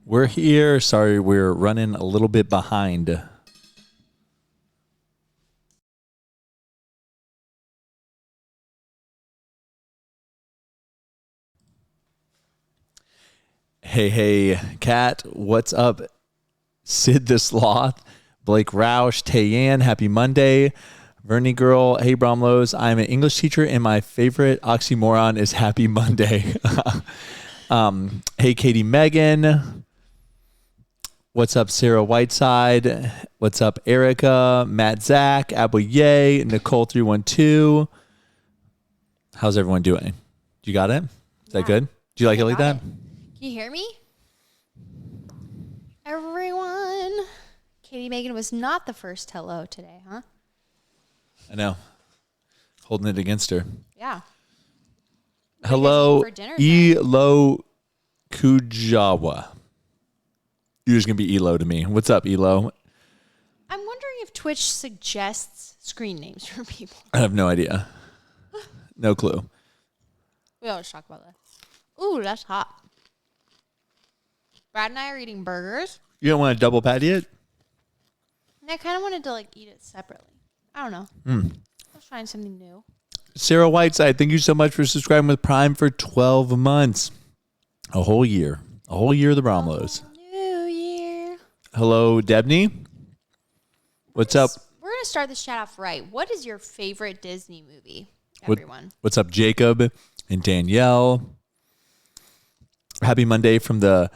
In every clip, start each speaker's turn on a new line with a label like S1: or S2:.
S1: We're here. Sorry, we're running a little bit behind. Hey, Kat, what's up? Sid the Sloth, Blake Roush, Tayan, happy Monday. Vernie Girl, hey Bromlows, I'm an English teacher and my favorite oxymoron is happy Monday. Hey Katie Megan, what's up Sarah Whiteside, what's up Erica, Matt Zach, Apple Yay, Nicole 312. How's everyone doing? You got it? Is that good? Do you like it like that?
S2: Can you hear me? Everyone. Katie Megan was not the first hello today, huh?
S1: I know. Holding it against her.
S2: Yeah.
S1: Hello, Elo Kujawa. You're just going to be Elo to me. What's up, Elo?
S2: I'm wondering if Twitch suggests screen names for people.
S1: I have no idea. No clue.
S2: We always talk about that. Ooh, that's hot. Brad and I are eating burgers.
S1: You don't want a double patty it?
S2: And I kind of wanted to eat it separately. I don't know. I was trying something new.
S1: Sarah Whiteside, thank you so much for subscribing with Prime for 12 months. A whole year. A whole year of the Bromlows.
S2: New year.
S1: Hello, Debney. What's up?
S2: We're going to start this chat off right. What is your favorite Disney movie, everyone?
S1: What's up, Jacob and Danielle? Happy Monday from the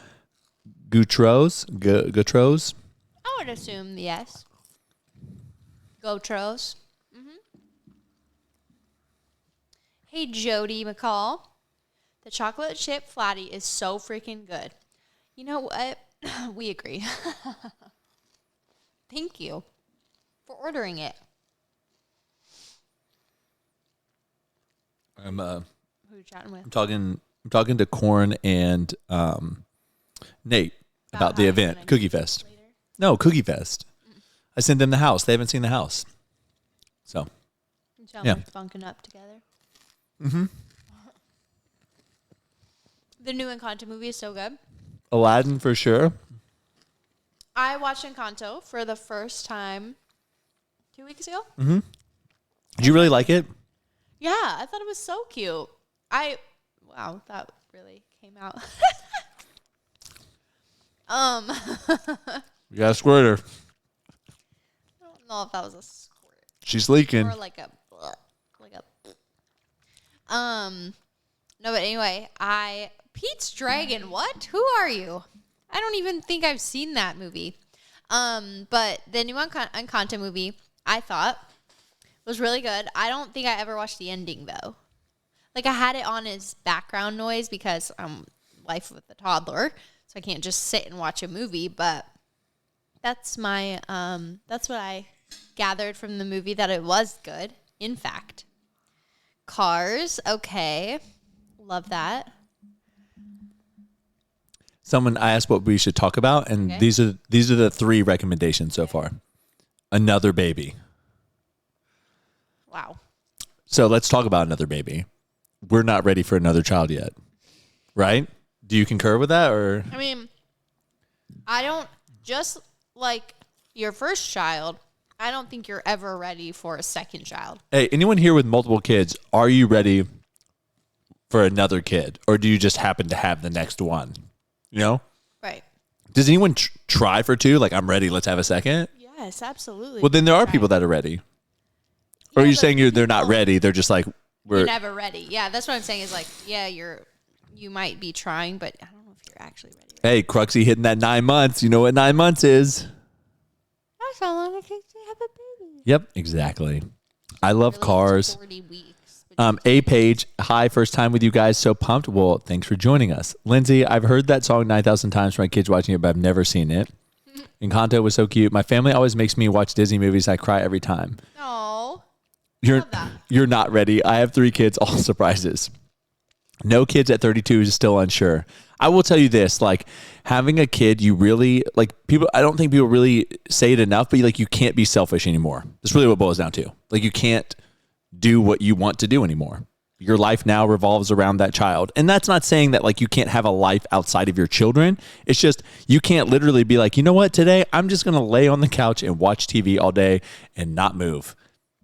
S1: Goutros. Goutros.
S2: I would assume yes. Goutros. Hey, Jody McCall. The chocolate chip flatty is so freaking good. You know what? We agree. Thank you for ordering it.
S1: Who
S2: are you chatting with?
S1: I'm talking to Corn and Nate about the event, Cookie Fest. Later? No, Cookie Fest. I sent them the house. They haven't seen the house. So,
S2: yeah. Bunking up together. The new Encanto movie is so good.
S1: Aladdin for sure.
S2: I watched Encanto for the first time 2 weeks ago.
S1: Did you really like it?
S2: Yeah, I thought it was so cute. Wow, that really came out.
S1: You gotta squirt her.
S2: I don't know if that was a squirt.
S1: She's leaking.
S2: Or no, but anyway, Pete's Dragon, what? Who are you? I don't even think I've seen that movie. But the new Encanto movie, I thought, was really good. I don't think I ever watched the ending, though. I had it on as background noise because I'm life with a toddler, so I can't just sit and watch a movie, but that's my, that's what I gathered from the movie, that it was good, in fact. Cars, okay. Love that.
S1: I asked what we should talk about, and
S2: okay.
S1: these are the 3 recommendations so far. Another baby.
S2: Wow.
S1: So let's talk about another baby. We're not ready for another child yet, right? Do you concur with that, or?
S2: I mean, I don't, just like your first child, I don't think you're ever ready for a second child.
S1: Hey, anyone here with multiple kids, are you ready for another kid, or do you just happen to have the next one? You know?
S2: Right.
S1: Does anyone try for 2? Like, I'm ready, let's have a second?
S2: Yes, absolutely.
S1: Well, then there are people that are ready. Or are you saying they're not ready? They're just like,
S2: you're never ready. Yeah, that's what I'm saying is yeah, you might be trying, but I don't know if you're actually ready.
S1: Hey, Cruxy hitting that 9 months. You know what 9 months is?
S2: That's how long it takes to have a baby.
S1: Yep, exactly. I love
S2: really
S1: cars.
S2: 40 weeks.
S1: A Page, hi, first time with you guys. So pumped. Well, thanks for joining us. Lindsay, I've heard that song 9,000 times from my kids watching it, but I've never seen it. Encanto was so cute. My family always makes me watch Disney movies. I cry every time.
S2: Oh.
S1: You're not ready. I have 3 kids, all surprises. No kids at 32 is still unsure. I will tell you this, having a kid, you really, people, I don't think people really say it enough, but you can't be selfish anymore. That's really what it boils down to. You can't do what you want to do anymore. your life now revolves around that child. And that's not saying that like you can't have a life outside of your children. It's just you can't literally be like, you know what, today I'm just going to lay on the couch and watch TV all day and not move.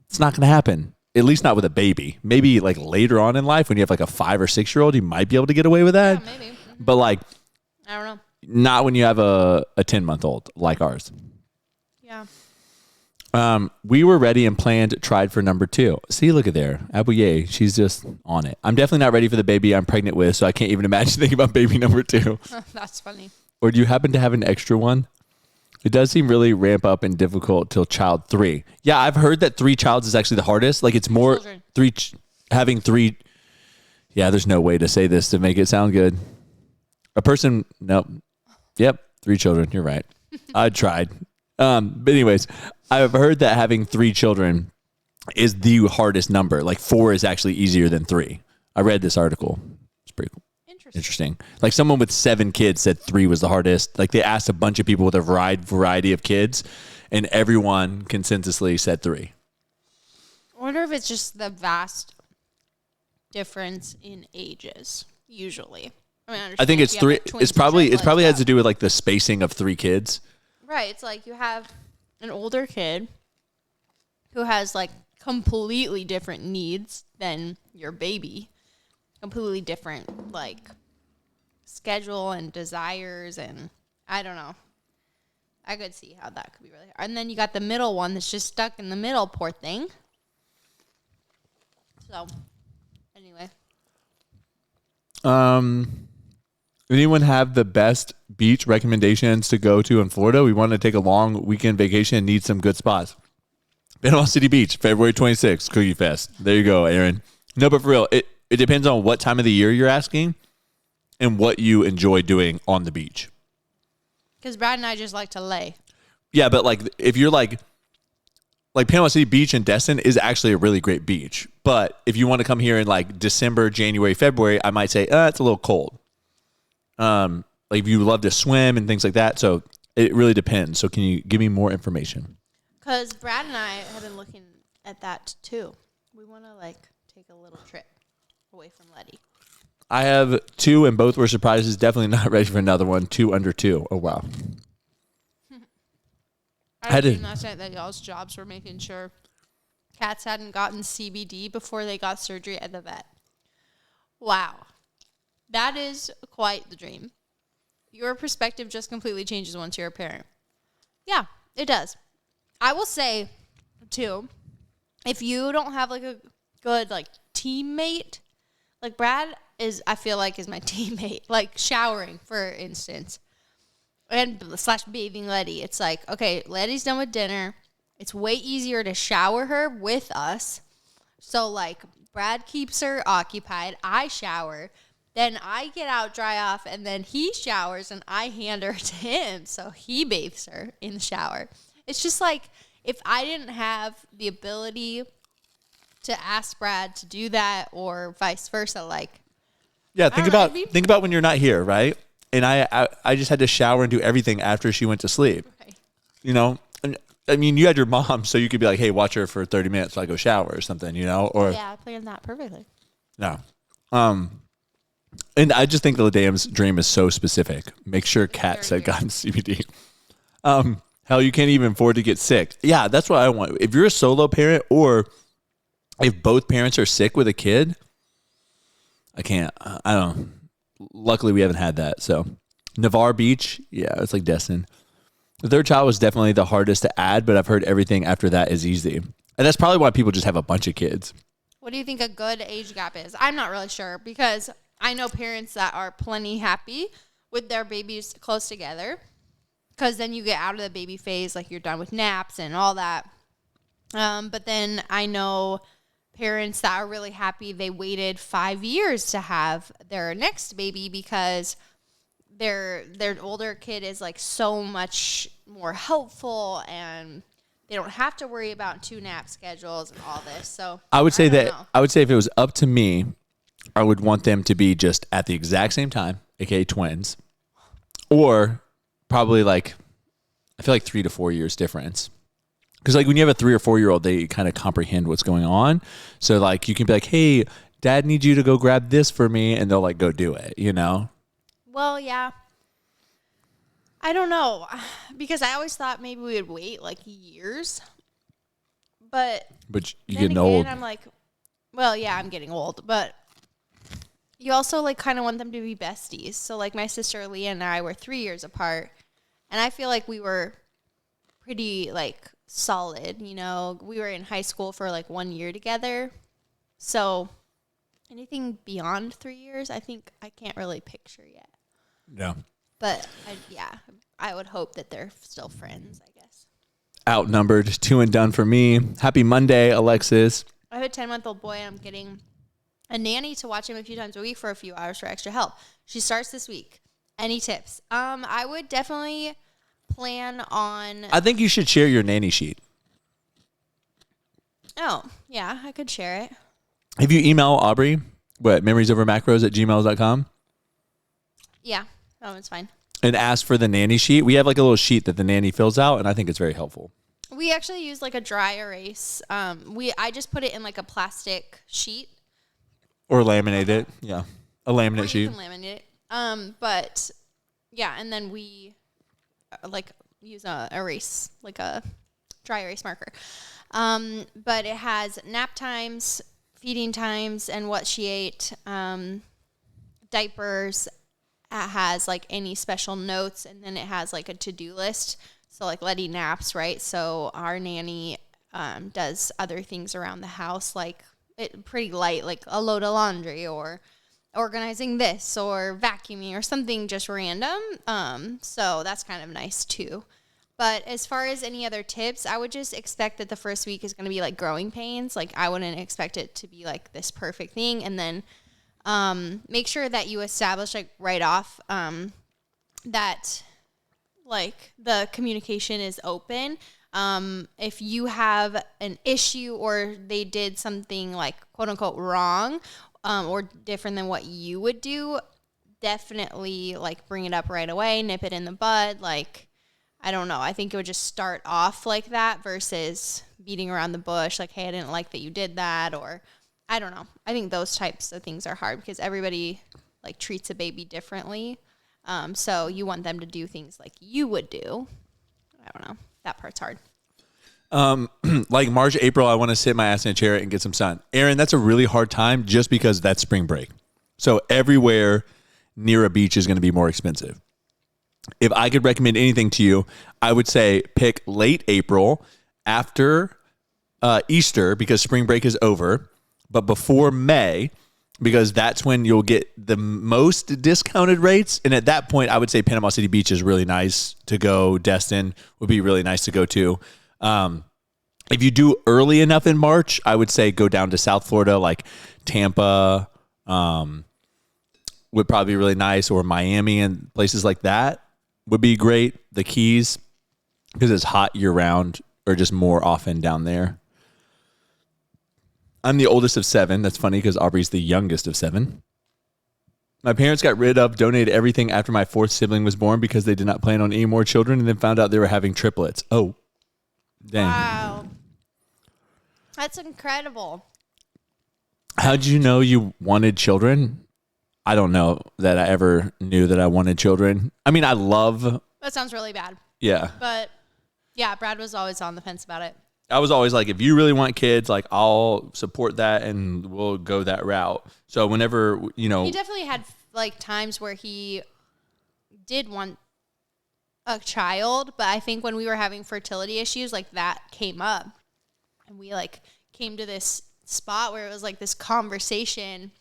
S1: It's not going to happen. At least not with a baby. Maybe like later on in life when you have like a 5 or 6 year old, you might be able to get away with that.
S2: Yeah, maybe. Mm-hmm.
S1: But like,
S2: I don't know.
S1: Not when you have a 10-month-old like ours.
S2: Yeah.
S1: We were ready and planned, tried for number 2. See, look at there. Abuye, she's just on it. I'm definitely not ready for the baby I'm pregnant with, so I can't even imagine thinking about baby number 2.
S2: That's funny.
S1: Or do you happen to have an extra one? It does seem really ramp up and difficult till child 3. Yeah, I've heard that 3 childs is actually the hardest. Like it's more
S2: Children.
S1: having 3. Yeah, there's no way to say this to make it sound good. A person, nope. Yep, 3 children. You're right. I tried. But anyways, I've heard that having 3 children is the hardest number. Like 4 is actually easier than 3. I read this article. It's pretty cool. Interesting. Like someone with 7 kids said 3 was the hardest. Like they asked a bunch of people with a variety of kids, and everyone consensusly said 3.
S2: I wonder if it's just the vast difference in ages. Usually,
S1: I think it's 3. It's probably has to do with like the spacing of 3 kids.
S2: Right. It's like you have an older kid who has like completely different needs than your baby. Completely different like schedule and desires, and I don't know. I could see how that could be really hard. And then you got the middle one that's just stuck in the middle, poor thing. So anyway.
S1: Anyone have the best beach recommendations to go to in Florida? We want to take a long weekend vacation and need some good spots. Panama City Beach, February 26th, Cookie Fest. There you go, Aaron. No, but for real, it depends on what time of the year you're asking and what you enjoy doing on the beach.
S2: Because Brad and I just like to lay.
S1: Yeah, but like if you're like Panama City Beach in Destin is actually a really great beach. But if you want to come here in like December, January, February, I might say, it's a little cold. Like if you love to swim and things like that. So it really depends. So can you give me more information?
S2: Because Brad and I have been looking at that too. We want to like take a little trip away from Letty.
S1: I have 2 and both were surprises. Definitely not ready for another one. 2 under 2. Oh, wow.
S2: I was reading last night that y'all's jobs were making sure cats hadn't gotten CBD before they got surgery at the vet. Wow. That is quite the dream. Your perspective just completely changes once you're a parent. Yeah, it does. I will say, too, if you don't have like a good like teammate, like Brad I feel like is my teammate, like showering, for instance, and / bathing Letty. It's like, okay, Letty's done with dinner. It's way easier to shower her with us. So like Brad keeps her occupied. I shower. Then I get out, dry off, and then he showers, and I hand her to him, so he bathes her in the shower. It's just like, if I didn't have the ability to ask Brad to do that, or vice versa, like,
S1: yeah, think about when you're not here, right? And I just had to shower and do everything after she went to sleep. Right. You know, and I mean, you had your mom, so you could be like, hey, watch her for 30 minutes while I go shower or something, you know? Or
S2: yeah, I planned that perfectly.
S1: No. And I just think the damn dream is so specific. Make sure cats had gotten CBD. Hell, you can't even afford to get sick. Yeah, that's what I want. If you're a solo parent or if both parents are sick with a kid, I can't. I don't know. Luckily, we haven't had that. So, Navarre Beach, yeah, it's like Destin. The third child was definitely the hardest to add, but I've heard everything after that is easy. And that's probably why people just have a bunch of kids.
S2: What do you think a good age gap is? I'm not really sure because I know parents that are plenty happy with their babies close together because then you get out of the baby phase, like you're done with naps and all that. But then I know parents that are really happy they waited 5 years to have their next baby because their older kid is like so much more helpful and they don't have to worry about 2 nap schedules and all this. So
S1: I would say if it was up to me, I would want them to be just at the exact same time, aka twins, or probably like I feel like 3 to 4 years difference. Because like when you have a 3 or 4 year old, they kind of comprehend what's going on. So like you can be like, hey, Dad needs you to go grab this for me, and they'll like go do it, you know?
S2: Well, yeah. I don't know, because I always thought maybe we would wait like years. But
S1: you
S2: then
S1: getting
S2: again,
S1: old.
S2: I'm like, well, yeah, I'm getting old, but you also like kind of want them to be besties. So like my sister Leah and I were 3 years apart, and I feel like we were pretty like solid, you know. We were in high school for like 1 year together. So anything beyond 3 years, I think I can't really picture yet.
S1: Yeah.
S2: But I would hope that they're still friends, I guess.
S1: Outnumbered, 2 and done for me. Happy Monday, Alexis.
S2: I have a 10-month-old boy, and I'm getting a nanny to watch him a few times a week for a few hours for extra help. She starts this week. Any tips? I would definitely plan on...
S1: I think you should share your nanny sheet.
S2: Oh, yeah, I could share it.
S1: If you email Aubrey, memoriesovermacros@gmail.com.
S2: Yeah, that one's fine.
S1: And ask for the nanny sheet. We have like a little sheet that the nanny fills out, and I think it's very helpful.
S2: We actually use like a dry erase. I just put it in like a plastic sheet.
S1: Or laminate it. Yeah. A laminate sheet.
S2: You can laminate it. But yeah, and then we like use a erase, like a dry erase marker. But it has nap times, feeding times, and what she ate, diapers. It has like any special notes, and then it has like a to-do list. So like Letty naps, right? So our nanny does other things around the house, like pretty light, like a load of laundry or organizing this or vacuuming or something just random. So that's kind of nice too. But as far as any other tips, I would just expect that the first week is going to be like growing pains. Like I wouldn't expect it to be like this perfect thing. And then make sure that you establish like right off that like the communication is open. If you have an issue or they did something like quote unquote wrong or different than what you would do, definitely like bring it up right away, nip it in the bud. Like, I don't know. I think it would just start off like that versus beating around the bush. Like, hey, I didn't like that you did that, or I don't know. I think those types of things are hard because everybody like treats a baby differently. So you want them to do things like you would do. I don't know. That part's hard.
S1: Like March, April, I want to sit my ass in a chair and get some sun. Aaron, that's a really hard time just because that's spring break. So everywhere near a beach is going to be more expensive. If I could recommend anything to you, I would say pick late April after Easter because spring break is over, but before May because that's when you'll get the most discounted rates. And at that point, I would say Panama City Beach is really nice to go. Destin would be really nice to go to. If you do early enough in March, I would say go down to South Florida, like Tampa would probably be really nice, or Miami and places like that would be great. The Keys, because it's hot year round, or just more often down there. I'm the oldest of 7. That's funny because Aubrey's the youngest of 7. My parents got donated everything after my 4th sibling was born because they did not plan on any more children and then found out they were having triplets. Oh, dang.
S2: Wow. That's incredible.
S1: How did you know you wanted children? I don't know that I ever knew that I wanted children. I mean, I love...
S2: That sounds really bad.
S1: Yeah.
S2: But, yeah, Brad was always on the fence about it.
S1: I was always like, if you really want kids, like I'll support that and we'll go that route. So whenever, you know,
S2: he definitely had like times where he did want a child, but I think when we were having fertility issues, like that came up and we like came to this spot where it was like this conversation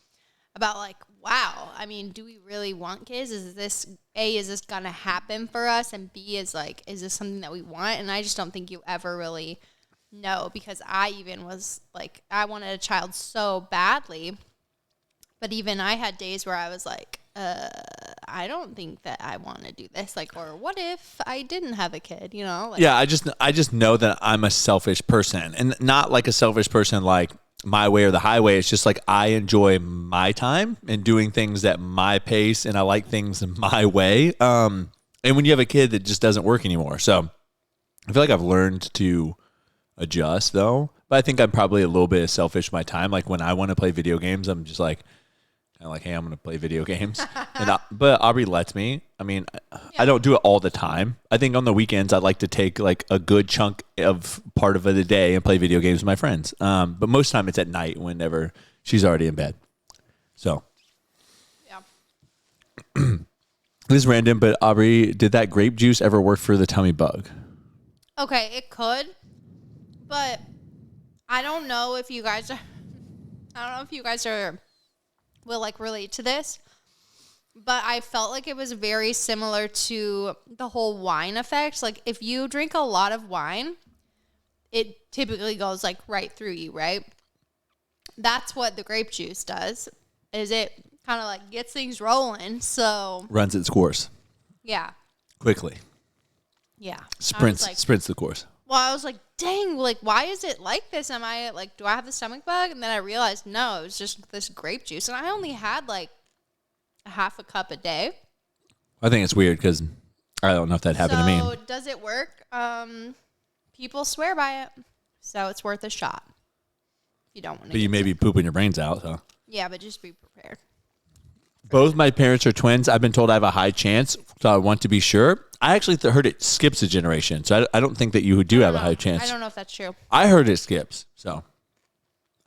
S2: about like, wow, I mean, do we really want kids? Is this going to happen for us? And B is like, is this something that we want? And I just don't think you ever really know, because I even was like, I wanted a child so badly, but even I had days where I was like, I don't think that I want to do this. Like, or what if I didn't have a kid, you know? Like,
S1: yeah, I just know that I'm a selfish person, and not like a selfish person like my way or the highway. It's just like I enjoy my time and doing things at my pace, and I like things my way. And when you have a kid, that just doesn't work anymore. So I feel like I've learned to adjust though, But I think I'm probably a little bit selfish with my time. Like when I want to play video games, I'm just like, kind of like, hey, I'm going to play video games. But Aubrey lets me. I mean, I don't do it all the time. I think on the weekends, I like to take like a good chunk of part of the day and play video games with my friends. But most time it's at night whenever she's already in bed. So.
S2: Yeah.
S1: This is random, but Aubrey, did that grape juice ever work for the tummy bug?
S2: Okay, it could, but I don't know if you guys will like relate to this, but I felt like it was very similar to the whole wine effect. Like if you drink a lot of wine, it typically goes like right through you, right? That's what the grape juice does, is it kind of like gets things rolling. So
S1: runs its course.
S2: Yeah.
S1: Quickly.
S2: Yeah.
S1: Sprints the course.
S2: Well, I was like, dang, like, why is it like this? Am I like, do I have the stomach bug? And then I realized, no, it was just this grape juice. And I only had like a half a cup a day.
S1: I think it's weird because I don't know if that happened to me.
S2: So does it work? People swear by it. So it's worth a shot. You don't want to.
S1: But you may be pooping your brains out. So.
S2: Yeah, but just be prepared.
S1: Both my parents are twins. I've been told I have a high chance, so I want to be sure. I actually heard it skips a generation, so I don't think that you do have a high chance.
S2: I don't know if that's true.
S1: I heard it skips, so.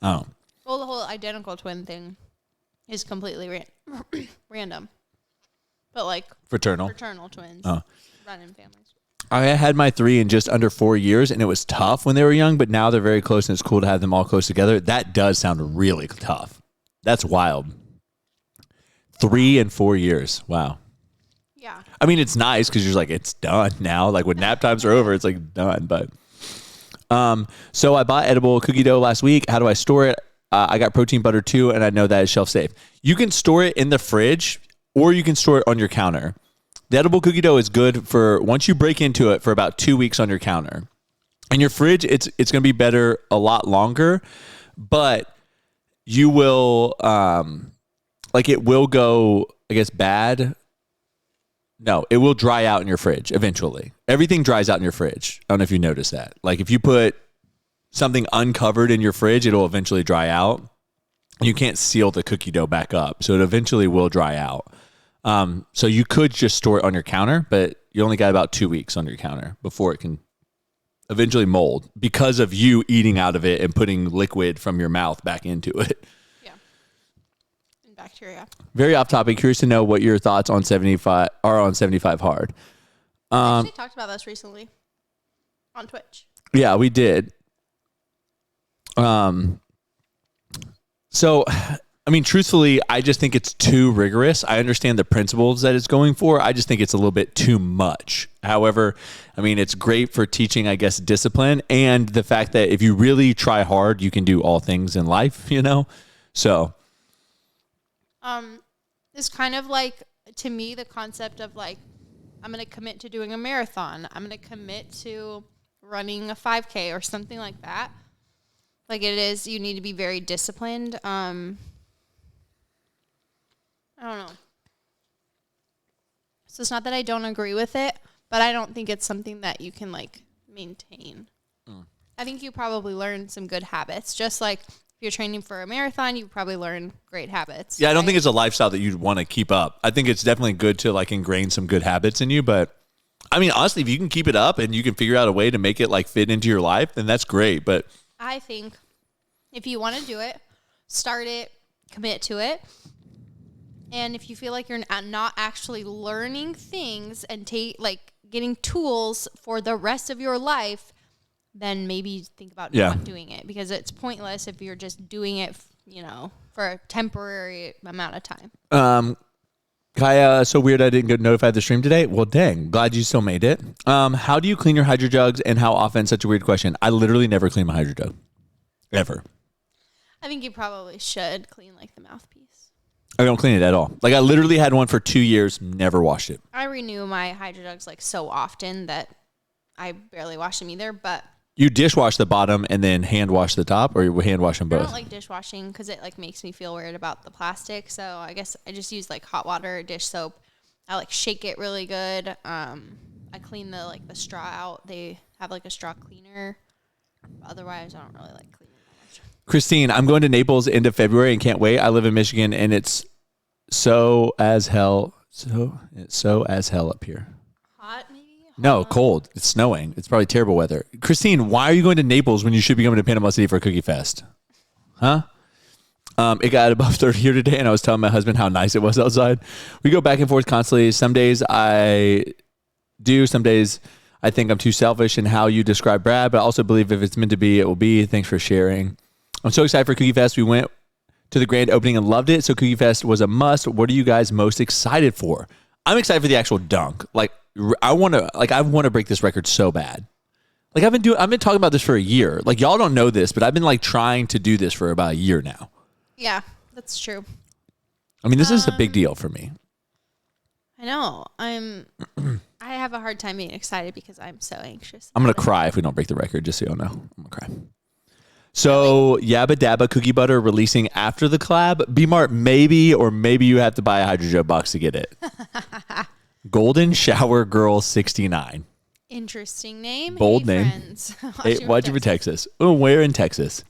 S1: Oh.
S2: Well, the whole identical twin thing is completely random. But like
S1: Fraternal twins
S2: run in families.
S1: I had my 3 in just under 4 years, and it was tough when they were young, but now they're very close, and it's cool to have them all close together. That does sound really tough. That's wild. 3 and 4 years. Wow.
S2: Yeah.
S1: I mean, it's nice because you're like, it's done now. Like when nap times are over, it's like done. But so I bought edible cookie dough last week. How do I store it? I got protein butter too, and I know that it's shelf safe. You can store it in the fridge, or you can store it on your counter. The edible cookie dough is good for once you break into it for about 2 weeks on your counter. In your fridge, it's going to be better a lot longer, but you will it will go, I guess, bad. No, it will dry out in your fridge eventually. Everything dries out in your fridge. I don't know if you noticed that. Like if you put something uncovered in your fridge, it'll eventually dry out. You can't seal the cookie dough back up, so it eventually will dry out. So you could just store it on your counter, but you only got about 2 weeks on your counter before it can eventually mold because of you eating out of it and putting liquid from your mouth back into it.
S2: Bacteria.
S1: Very off topic. Curious to know what your thoughts on 75 are on 75 hard.
S2: I actually talked about this recently on Twitch.
S1: Yeah, we did. So, I mean, truthfully, I just think it's too rigorous. I understand the principles that it's going for. I just think it's a little bit too much. However, I mean, it's great for teaching, I guess, discipline and the fact that if you really try hard, you can do all things in life, you know? So.
S2: It's kind of like, to me, the concept of like, I'm going to commit to doing a marathon. I'm going to commit to running a 5K or something like that. Like it is, you need to be very disciplined. I don't know. So it's not that I don't agree with it, but I don't think it's something that you can like maintain. I think you probably learn some good habits, just like if you're training for a marathon, you probably learn great habits.
S1: Yeah, I don't think it's a lifestyle that you'd want to keep up. I think it's definitely good to like ingrain some good habits in you. But I mean, honestly, if you can keep it up and you can figure out a way to make it like fit into your life, then that's great. But
S2: I think if you want to do it, start it, commit to it. And if you feel like you're not actually learning things and getting tools for the rest of your life, then maybe think about not doing it, because it's pointless if you're just doing it, for a temporary amount of time.
S1: Kaya, so weird I didn't get notified the stream today. Well, dang, glad you still made it. How do you clean your hydro jugs and how often? Such a weird question. I literally never clean my hydro jug. Ever.
S2: I think you probably should clean like the mouthpiece.
S1: I don't clean it at all. Like I literally had one for 2 years, never washed it.
S2: I renew my hydro jugs like so often that I barely wash them either, but
S1: you dishwash the bottom and then hand wash the top, or you hand wash them both?
S2: I don't like dishwashing because it like makes me feel weird about the plastic. So I guess I just use like hot water or dish soap. I like shake it really good. I clean the straw out. They have like a straw cleaner. Otherwise, I don't really like Cleveland that much.
S1: Christine, I'm going to Naples end of February and can't wait. I live in Michigan and it's so as hell. It's so as hell up here.
S2: Hot, maybe?
S1: No, cold. It's snowing. It's probably terrible weather. Christine, why are you going to Naples when you should be coming to Panama City for a cookie fest? Huh? It got above 30 here today, and I was telling my husband how nice it was outside. We go back and forth constantly. Some days I do. Some days I think I'm too selfish in how you describe Brad, but I also believe if it's meant to be, it will be. Thanks for sharing. I'm so excited for Cookie Fest. We went to the grand opening and loved it, so Cookie Fest was a must. What are you guys most excited for? I'm excited for the actual dunk. Like, I want to break this record so bad. Like, I've been talking about this for a year. Like, y'all don't know this, but I've been like trying to do this for about a year now.
S2: Yeah, that's true.
S1: I mean, this is a big deal for me.
S2: I know. I have a hard time being excited because I'm so anxious.
S1: I'm going to cry if we don't break the record, just so y'all know. I'm going to cry. So, Yabba Dabba Cookie Butter releasing after the collab. B-Mart, maybe, or maybe you have to buy a Hydro Joe box to get it. Golden Shower Girl 69.
S2: Interesting name.
S1: Bold name.
S2: Friends.
S1: Watch you for Texas. Oh, where in Texas?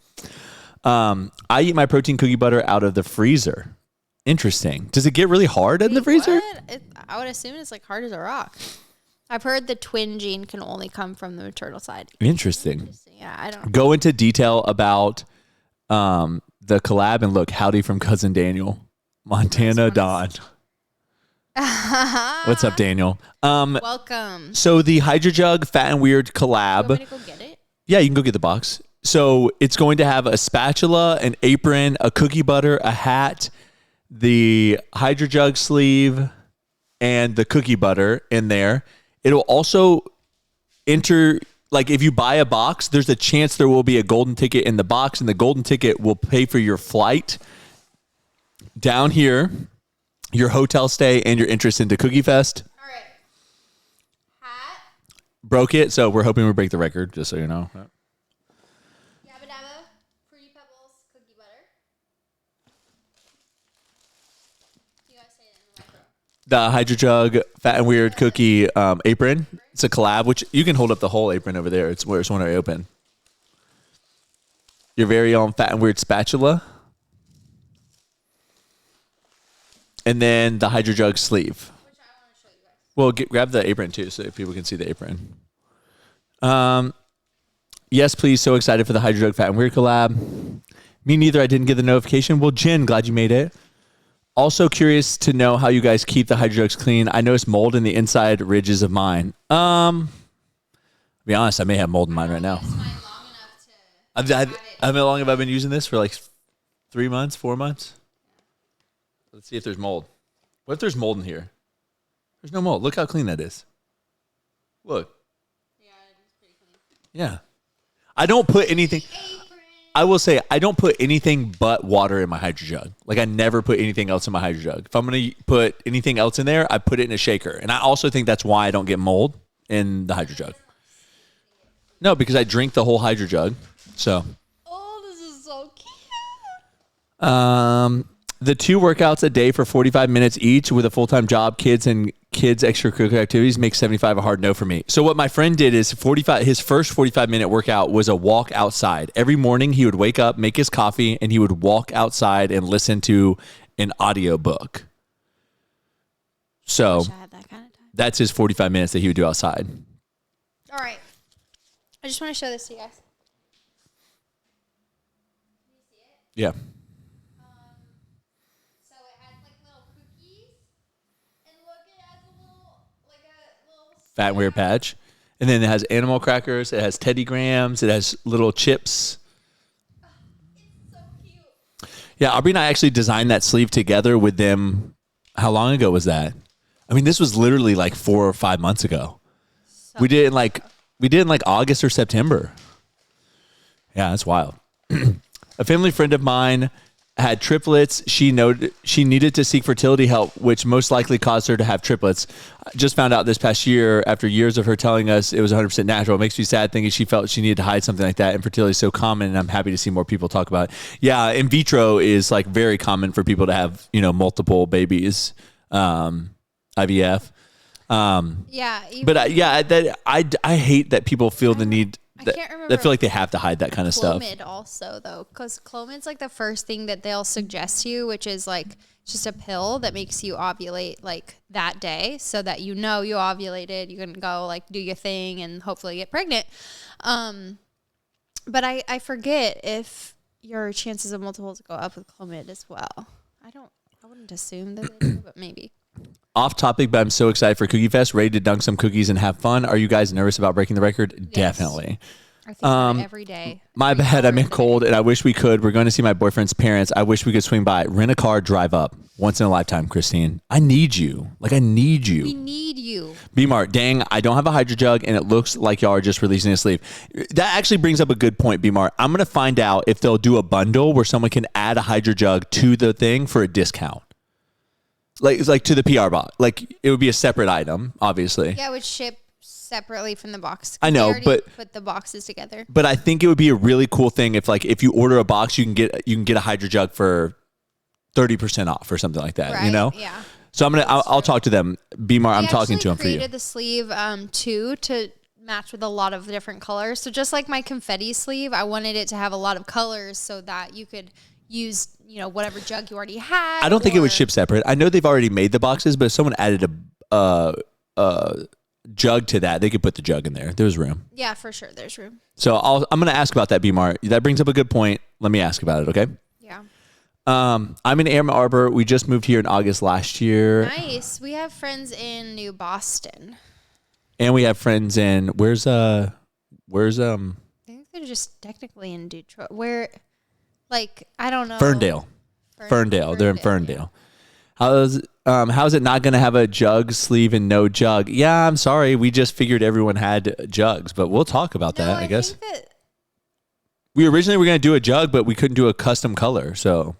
S1: I eat my protein cookie butter out of the freezer. Interesting. Does it get really hard in the freezer?
S2: I would assume it's like hard as a rock. I've heard the twin gene can only come from the maternal side.
S1: Interesting.
S2: Yeah, I don't
S1: go into detail about the collab and look, howdy from cousin Daniel, Montana Don. What's up, Daniel?
S2: Welcome.
S1: So the Hydro Jug Fat and Weird collab.
S2: You want me to go get it?
S1: Yeah, you can go get the box. So it's going to have a spatula, an apron, a cookie butter, a hat, the Hydro Jug sleeve, and the cookie butter in there. It'll also enter, like if you buy a box, there's a chance there will be a golden ticket in the box, and the golden ticket will pay for your flight down here, your hotel stay, and your entrance into Cookie Fest.
S2: All right. Hat.
S1: Broke it, so we're hoping we break the record, just so you know.
S2: Yabba Dabba, Fruity Pebbles, cookie butter. You guys say it in the micro.
S1: The Hydro Jug Fat and Weird Cookie apron. It's a collab, which you can hold up the whole apron over there. It's where it's when I open. Your very own Fat and Weird spatula. And then the Hydro Jug sleeve.
S2: Which I want to show you guys.
S1: Well, grab the apron too, so people can see the apron. Yes, please. So excited for the Hydro Jug Fat and Weird collab. Me neither. I didn't get the notification. Well, Jen, glad you made it. Also curious to know how you guys keep the Hydro Jugs clean. I noticed mold in the inside ridges of mine. To be honest, I may have mold in mine right now. How long have I been using this for? Like 3 months, 4 months? Let's see if there's mold. What if there's mold in here? There's no mold. Look how clean that is. Look.
S2: Yeah, it's pretty clean.
S1: Yeah. I don't put anything. I will say I don't put anything but water in my Hydro Jug. Like I never put anything else in my Hydro Jug. If I'm going to put anything else in there, I put it in a shaker. And I also think that's why I don't get mold in the Hydro Jug. No, because I drink the whole Hydro Jug. So.
S2: Oh, this is so cute.
S1: The 2 workouts a day for 45 minutes each with a full-time job, kids extracurricular activities makes 75 a hard no for me. So what my friend did is his first 45-minute workout was a walk outside. Every morning he would wake up, make his coffee, and he would walk outside and listen to an audiobook. So
S2: I had that kind of time.
S1: that's his 45 minutes that he would do outside.
S2: All right. I just want to show this to you guys. Can you see it?
S1: Yeah.
S2: So it has like little cookies, and look, it has a little
S1: Fat and Weird patch. And then it has animal crackers. It has Teddy Grahams. It has little chips.
S2: It's so cute.
S1: Yeah, Aubrey and I actually designed that sleeve together with them. How long ago was that? I mean, this was literally like 4 or 5 months ago. We did it in like August or September. Yeah, that's wild. A family friend of mine had triplets. She needed to seek fertility help, which most likely caused her to have triplets. I just found out this past year, after years of her telling us it was 100% natural. It makes me sad thinking she felt she needed to hide something like that. Infertility is so common, and I'm happy to see more people talk about it. Yeah, in vitro is like very common for people to have, multiple babies, IVF.
S2: Yeah.
S1: But I hate that people feel the need
S2: I can't remember.
S1: I feel like they have to hide that kind of stuff.
S2: Clomid also, though, because Clomid's like the first thing that they'll suggest to you, which is like just a pill that makes you ovulate like that day so that you know you ovulated. You can go like do your thing and hopefully get pregnant. But I forget if your chances of multiples go up with Clomid as well. I wouldn't assume that they do, but maybe.
S1: Off topic, but I'm so excited for Cookie Fest. Ready to dunk some cookies and have fun. Are you guys nervous about breaking the record? Yes. Definitely.
S2: I think about it every day.
S1: My bad. I'm in cold, and I wish we could. We're going to see my boyfriend's parents. I wish we could swing by, rent a car, drive up. Once in a lifetime, Christine. I need you. Like, I need you.
S2: We need you.
S1: B-Mart, dang, I don't have a Hydro Jug, and it looks like y'all are just releasing a sleeve. That actually brings up a good point, B-Mart. I'm going to find out if they'll do a bundle where someone can add a Hydro Jug to the thing for a discount. Like, it's like to the PR bot. Like, it would be a separate item, obviously.
S2: Yeah, it would ship separately from the box.
S1: I know, but
S2: put the boxes together.
S1: But I think it would be a really cool thing if you order a box, you can get a Hydro Jug for 30% off or something like that.
S2: Right,
S1: you know?
S2: Yeah.
S1: So I'll talk to them. B-Mart, I'm talking to them for you.
S2: We created the sleeve too to match with a lot of different colors. So just like my confetti sleeve, I wanted it to have a lot of colors so that you could use, whatever jug you already had.
S1: I don't think it would ship separate. I know they've already made the boxes, but if someone added a jug to that, they could put the jug in there. There's room.
S2: Yeah, for sure. There's room.
S1: So I'm going to ask about that, B-Mart. That brings up a good point. Let me ask about it, okay?
S2: Yeah.
S1: I'm in Ann Arbor. We just moved here in August last year.
S2: Nice. We have friends in New Boston.
S1: And we have friends in where's
S2: I think they're just technically in Detroit. Where, like, I don't know.
S1: Ferndale. They're in Ferndale. Yeah. How's it not going to have a jug sleeve and no jug? Yeah, I'm sorry. We just figured everyone had jugs, but we'll talk about that, I guess.
S2: Think that,
S1: we originally were going to do a jug, but we couldn't do a custom color, so.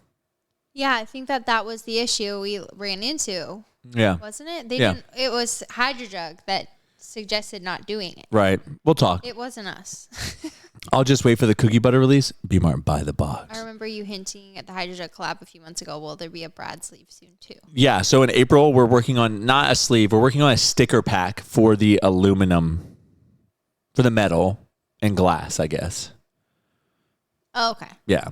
S2: Yeah, I think that was the issue we ran into.
S1: Yeah.
S2: Wasn't it? It was Hydro Jug that suggested not doing it.
S1: Right. We'll talk.
S2: It wasn't us.
S1: I'll just wait for the cookie butter release. B-Mart, buy the box.
S2: I remember you hinting at the Hydro Jug collab a few months ago. Will there be a Brad sleeve soon too?
S1: Yeah. So in April, we're working on not a sleeve. We're working on a sticker pack for the aluminum, for the metal and glass, I guess.
S2: Oh, okay.
S1: Yeah.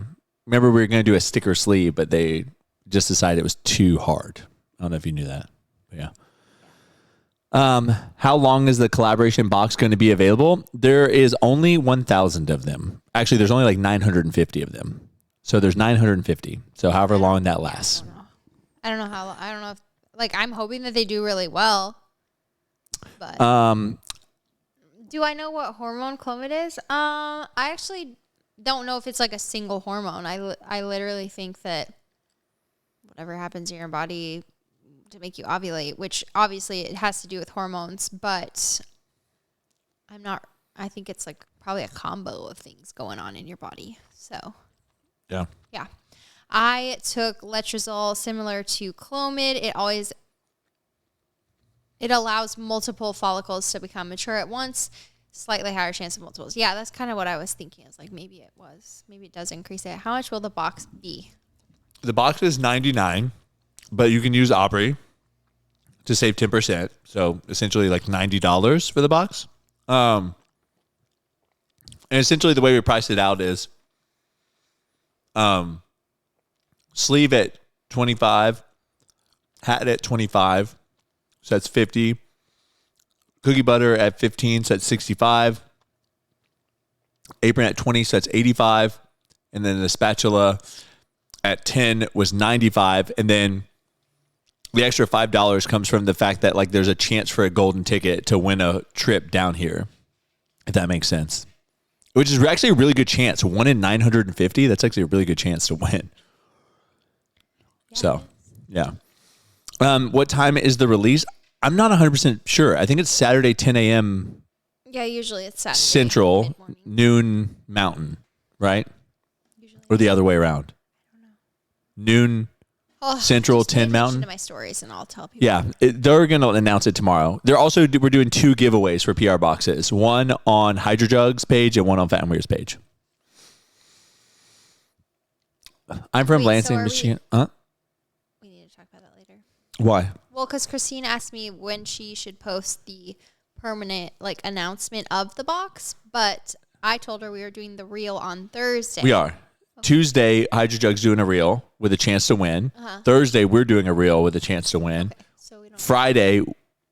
S1: Remember, we were going to do a sticker sleeve, but they just decided it was too hard. I don't know if you knew that. But yeah. How long is the collaboration box going to be available? There is only 1,000 of them. Actually, there's only like 950 of them. So there's 950. So however long that lasts.
S2: I don't know how long. I don't know if, like, I'm hoping that they do really well. But do I know what hormone Clomid is? I actually don't know if it's like a single hormone. I literally think that whatever happens in your body to make you ovulate, which obviously it has to do with hormones, but I think it's like probably a combo of things going on in your body. So
S1: yeah.
S2: I took letrozole similar to Clomid. It allows multiple follicles to become mature at once, slightly higher chance of multiples. Yeah, that's kind of what I was thinking. It's like maybe it does increase it. How much will the box be?
S1: The box is $99, but you can use Opry to save 10%. So essentially like $90 for the box. And essentially the way we priced it out is sleeve at 25, hat at 25, so that's 50. Cookie butter at 15, so that's 65. Apron at 20, so that's 85. And then the spatula at 10 was 95. And then the extra $5 comes from the fact that like there's a chance for a golden ticket to win a trip down here, if that makes sense. Which is actually a really good chance. 1 in 950, that's actually a really good chance to win. Yeah. So, yeah. What time is the release? I'm not 100% sure. I think it's Saturday, 10 a.m.
S2: Yeah, usually it's Saturday.
S1: Central,
S2: mid-morning.
S1: noon Mountain, right?
S2: Usually.
S1: Or the other way around?
S2: I don't know.
S1: Noon Central,
S2: just
S1: 10
S2: pay
S1: Mountain.
S2: To my stories, and I'll tell people.
S1: Yeah, they're going to announce it tomorrow. We're doing 2 giveaways for PR boxes. One on Hydro Jug's page and one on Fat and Weird's page. I'm from Lansing, Michigan.
S2: We need to talk about that later.
S1: Why?
S2: Well, because Christine asked me when she should post the permanent like announcement of the box, but I told her we were doing the reel on Thursday.
S1: We are. Tuesday, Hydro Jug's doing a reel with a chance to win. Thursday, we're doing a reel with a chance to win.
S2: Okay, so we don't.
S1: Friday,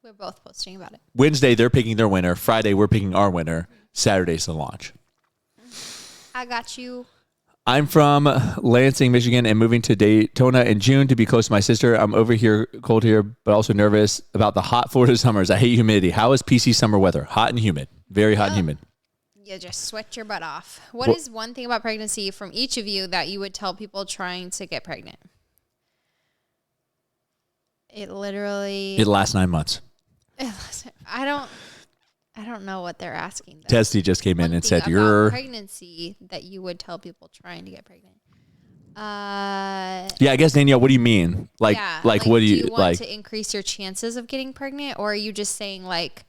S2: We're both posting about it.
S1: Wednesday, they're picking their winner. Friday, we're picking our winner. Saturday's the launch.
S2: I got you.
S1: I'm from Lansing, Michigan, and moving to Daytona in June to be close to my sister. I'm over here, cold here, but also nervous about the hot Florida summers. I hate humidity. How is PC summer weather? Hot and humid. Very hot and humid.
S2: You just sweat your butt off. What is one thing about pregnancy from each of you that you would tell people trying to get pregnant? It
S1: lasts 9 months.
S2: I don't know what they're asking. Though.
S1: Testy just came in and said,
S2: "You're pregnancy that you would tell people trying to get pregnant."
S1: Yeah, I guess Danielle, what do you mean? Like what do you
S2: want
S1: like
S2: to increase your chances of getting pregnant, or are you just saying like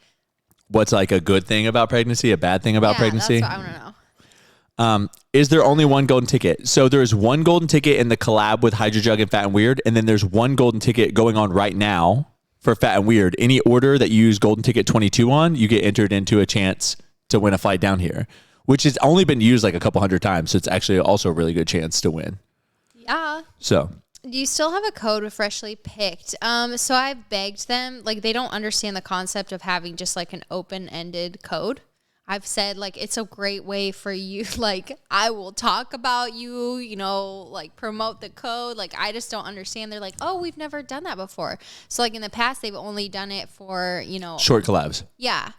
S1: what's like a good thing about pregnancy, a bad thing about pregnancy?
S2: That's what I want to know.
S1: Is there only one golden ticket? So there's one golden ticket in the collab with Hydro Jug and Fat and Weird, and then there's one golden ticket going on right now for Fat and Weird. Any order that you use golden ticket 22 on, you get entered into a chance to win a flight down here, which has only been used like a couple hundred times. So it's actually also a really good chance to win.
S2: Yeah.
S1: So
S2: do you still have a code with Freshly Picked? So I've begged them, like they don't understand the concept of having just like an open-ended code. I've said like it's a great way for you, like I will talk about you, you know, like promote the code. Like I just don't understand. They're like, oh, we've never done that before. So like in the past, they've only done it for, you know,
S1: short collabs.
S2: Yeah.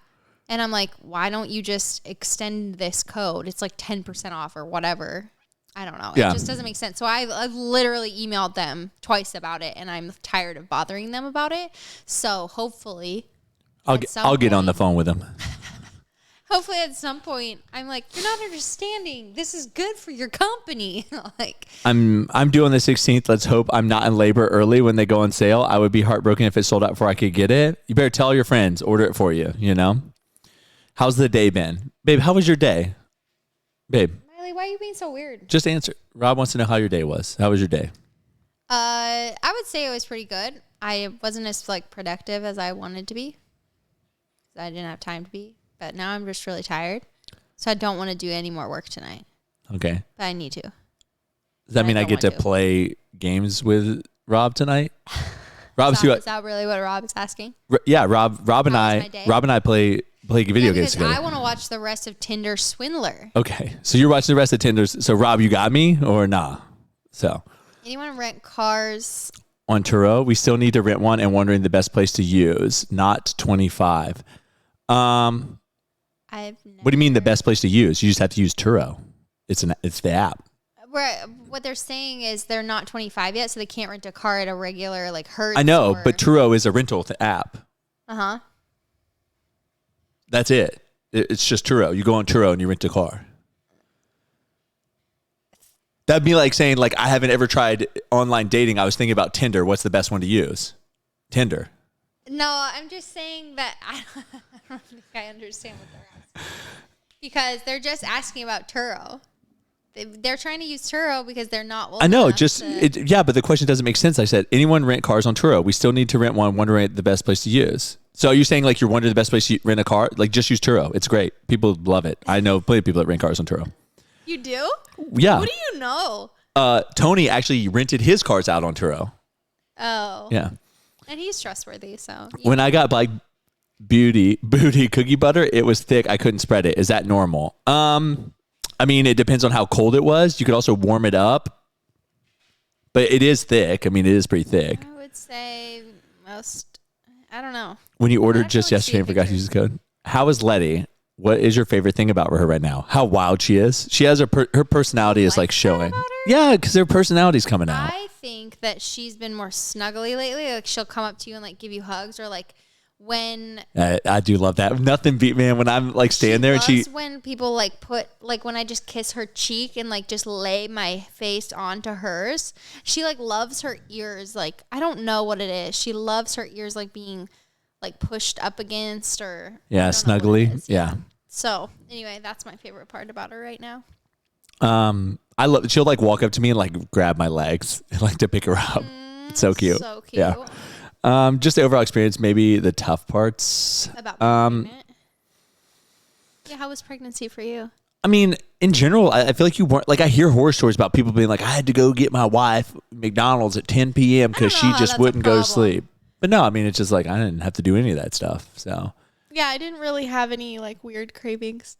S2: And I'm like, why don't you just extend this code? It's like 10% off or whatever. I don't know.
S1: Yeah.
S2: It just doesn't make sense. So I've literally emailed them twice about it, and I'm tired of bothering them about it. So hopefully,
S1: I'll get on the phone with them.
S2: Hopefully at some point, I'm like, you're not understanding. This is good for your company. Like
S1: I'm due on the 16th. Let's hope I'm not in labor early when they go on sale. I would be heartbroken if it sold out before I could get it. You better tell your friends, order it for you, you know? How's the day been? Babe, how was your day? Babe.
S2: Miley, why are you being so weird?
S1: Just answer. Rob wants to know how your day was. How was your day?
S2: I would say it was pretty good. I wasn't as like productive as I wanted to be. I didn't have time to be. But now I'm just really tired. So I don't want to do any more work tonight.
S1: Okay.
S2: But I need to.
S1: Does that mean I get to play games with Rob tonight? Is
S2: that really what Rob is asking?
S1: Yeah, Rob and I play video games together.
S2: I want to watch the rest of Tinder Swindler.
S1: Okay. So you're watching the rest of Tinder's. So Rob, you got me or nah? So.
S2: Anyone rent cars?
S1: On Turo, we still need to rent one and wondering the best place to use, not 25. What do you mean the best place to use? You just have to use Turo. It's the app.
S2: What they're saying is they're not 25 yet, so they can't rent a car at a regular like Hertz.
S1: I know, but Turo is a rental app.
S2: Uh-huh.
S1: That's it. It's just Turo. You go on Turo and you rent a car. That'd be like saying like I haven't ever tried online dating. I was thinking about Tinder. What's the best one to use? Tinder.
S2: No, I'm just saying that I don't think I understand what they're asking. Because they're just asking about Turo. They're trying to use Turo because they're not old.
S1: I know, but the question doesn't make sense. I said, anyone rent cars on Turo? We still need to rent one, wondering the best place to use. So are you saying like you're wondering the best place to rent a car? Like just use Turo. It's great. People love it. I know plenty of people that rent cars on Turo.
S2: You do?
S1: Yeah.
S2: What do you know?
S1: Tony actually rented his cars out on Turo.
S2: Oh.
S1: Yeah.
S2: And he's trustworthy, so.
S1: When I got like booty cookie butter, it was thick. I couldn't spread it. Is that normal? I mean, it depends on how cold it was. You could also warm it up, but it is thick. I mean, it is pretty thick.
S2: I would say I don't know.
S1: When you ordered just yesterday and forgot to use the code. How is Letty? What is your favorite thing about her right now? How wild she is. She has her personality is like showing. Yeah, because her personality's coming out.
S2: I think that she's been more snuggly lately. Like she'll come up to you and like give you hugs, or like when
S1: I do love that. Nothing beat, man, when I'm like standing there and
S2: when people like put like when I just kiss her cheek and like just lay my face onto hers. She like loves her ears. Like I don't know what it is. She loves her ears like being like pushed up against or
S1: snuggly. Yeah.
S2: So anyway, that's my favorite part about her right now.
S1: I love. She'll like walk up to me and like grab my legs and like to pick her up. It's so cute.
S2: So cute.
S1: Yeah. Just the overall experience, maybe the tough parts.
S2: About being pregnant. Yeah, how was pregnancy for you?
S1: I mean, in general, I feel like you weren't like I hear horror stories about people being like, I had to go get my wife McDonald's at 10 p.m. because she just wouldn't go to sleep. But no, I mean, it's just like I didn't have to do any of that stuff. So
S2: yeah, I didn't really have any like weird cravings.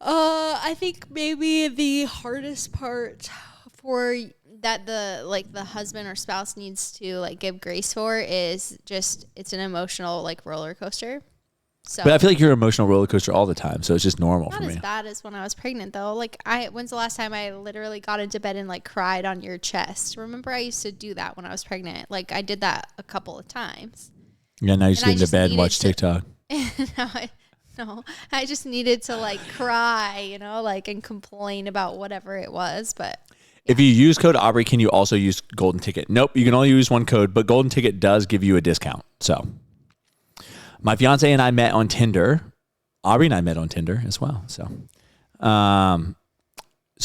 S2: I think maybe the hardest part for that the husband or spouse needs to like give grace for is just it's an emotional like roller coaster. So,
S1: but I feel like you're an emotional roller coaster all the time, so it's just normal for me.
S2: Not as bad as when I was pregnant though. Like when's the last time I literally got into bed and like cried on your chest? Remember I used to do that when I was pregnant. Like I did that a couple of times.
S1: Yeah, now you just get into bed and watch TikTok.
S2: No, I just needed to like cry, you know, like and complain about whatever it was. But
S1: if you use code Aubrey, can you also use Golden Ticket? Nope, you can only use one code, but Golden Ticket does give you a discount. So my fiance and I met on Tinder. Aubrey and I met on Tinder as well. So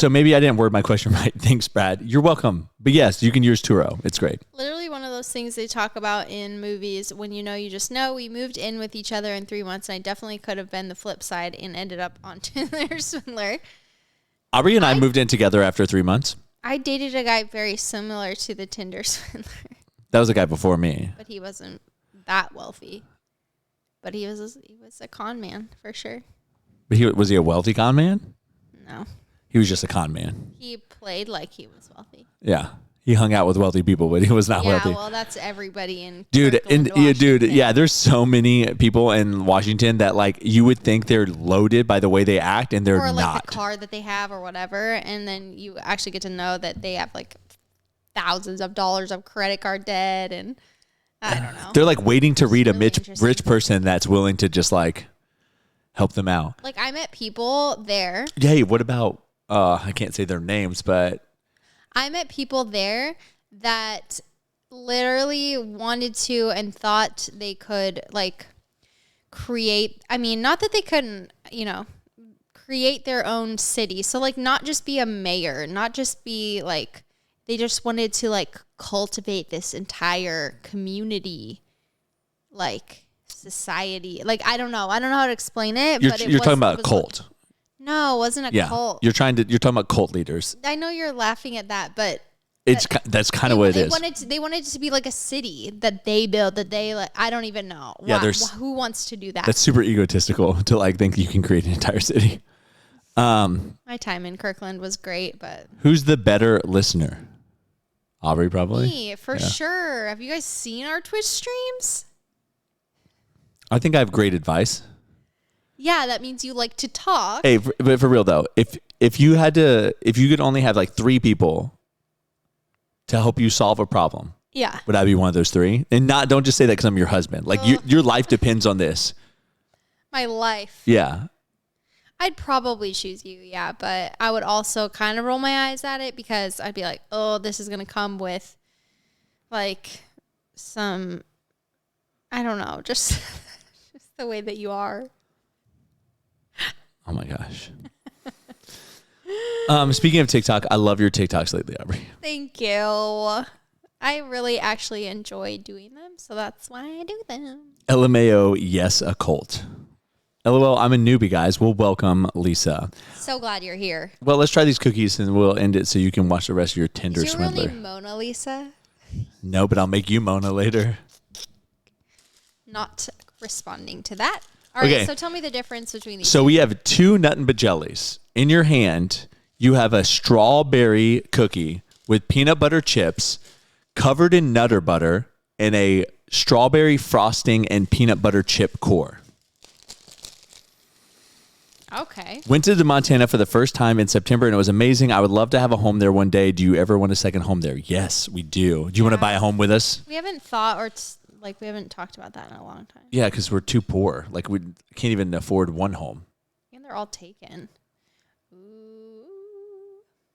S1: maybe I didn't word my question right. Thanks, Brad. You're welcome. But yes, you can use Turo. It's great.
S2: Literally one of those things they talk about in movies when you know you just know. We moved in with each other in 3 months, and I definitely could have been the flip side and ended up on Tinder Swindler.
S1: Aubrey and I moved in together after 3 months.
S2: I dated a guy very similar to the Tinder Swindler.
S1: That was a guy before me.
S2: But he wasn't that wealthy. But he was a con man for sure.
S1: But was he a wealthy con man?
S2: No.
S1: He was just a con man.
S2: He played like he was wealthy.
S1: Yeah. He hung out with wealthy people, but he was not wealthy.
S2: Yeah, well, that's everybody in
S1: Dude, there's so many people in Washington that like you would think they're loaded by the way they act, and they're not. Or like
S2: the car that they have or whatever, and then you actually get to know that they have like thousands of dollars of credit card debt, and I don't know.
S1: They're like waiting to read really a rich person that's willing to just like help them out.
S2: Like I met people there.
S1: Hey, what about I can't say their names, but
S2: I met people there that literally wanted to and thought they could like create, I mean, not that they couldn't, you know, create their own city. So like not just be a mayor, not just be like, they just wanted to like cultivate this entire community, like society. Like, I don't know how to explain it.
S1: You're talking about a cult.
S2: No, it wasn't a cult.
S1: You're talking about cult leaders.
S2: I know you're laughing at that, but
S1: that's kind of what it is.
S2: They wanted it to be like a city that they built, that they like. I don't even know.
S1: Yeah,
S2: who wants to do that?
S1: That's super egotistical to like think you can create an entire city.
S2: My time in Kirkland was great, but
S1: who's the better listener? Aubrey, probably.
S2: Me, for sure. Have you guys seen our Twitch streams?
S1: I think I have great advice.
S2: Yeah, that means you like to talk.
S1: Hey, but for real though, if you could only have like 3 people to help you solve a problem, would I be one of those 3? And don't just say that because I'm your husband. Like your life depends on this.
S2: My life.
S1: Yeah.
S2: I'd probably choose you, yeah, but I would also kind of roll my eyes at it because I'd be like, oh, this is gonna come with like some, I don't know, just the way that you are.
S1: Oh my gosh. Speaking of TikTok, I love your TikToks lately, Aubrey.
S2: Thank you. I really actually enjoy doing them, so that's why I do them.
S1: LMAO, yes, a cult. LOL, I'm a newbie, guys. We'll welcome Lisa.
S2: So glad you're here.
S1: Well, let's try these cookies and we'll end it so you can watch the rest of your Tinder Swindler.
S2: Is your real name Mona Lisa?
S1: No, but I'll make you Mona later.
S2: Not responding to that. All right, so tell me the difference between these.
S1: So we have 2 Nuttin' Bajellies. In your hand, you have a strawberry cookie with peanut butter chips covered in Nutter butter and a strawberry frosting and peanut butter chip core.
S2: Okay.
S1: Went to Montana for the first time in September, and it was amazing. I would love to have a home there one day. Do you ever want a second home there? Yes, we do. Do you want to buy a home with us?
S2: We haven't thought we haven't talked about that in a long time.
S1: Yeah, because we're too poor. Like, we can't even afford one home.
S2: And they're all taken. Ooh,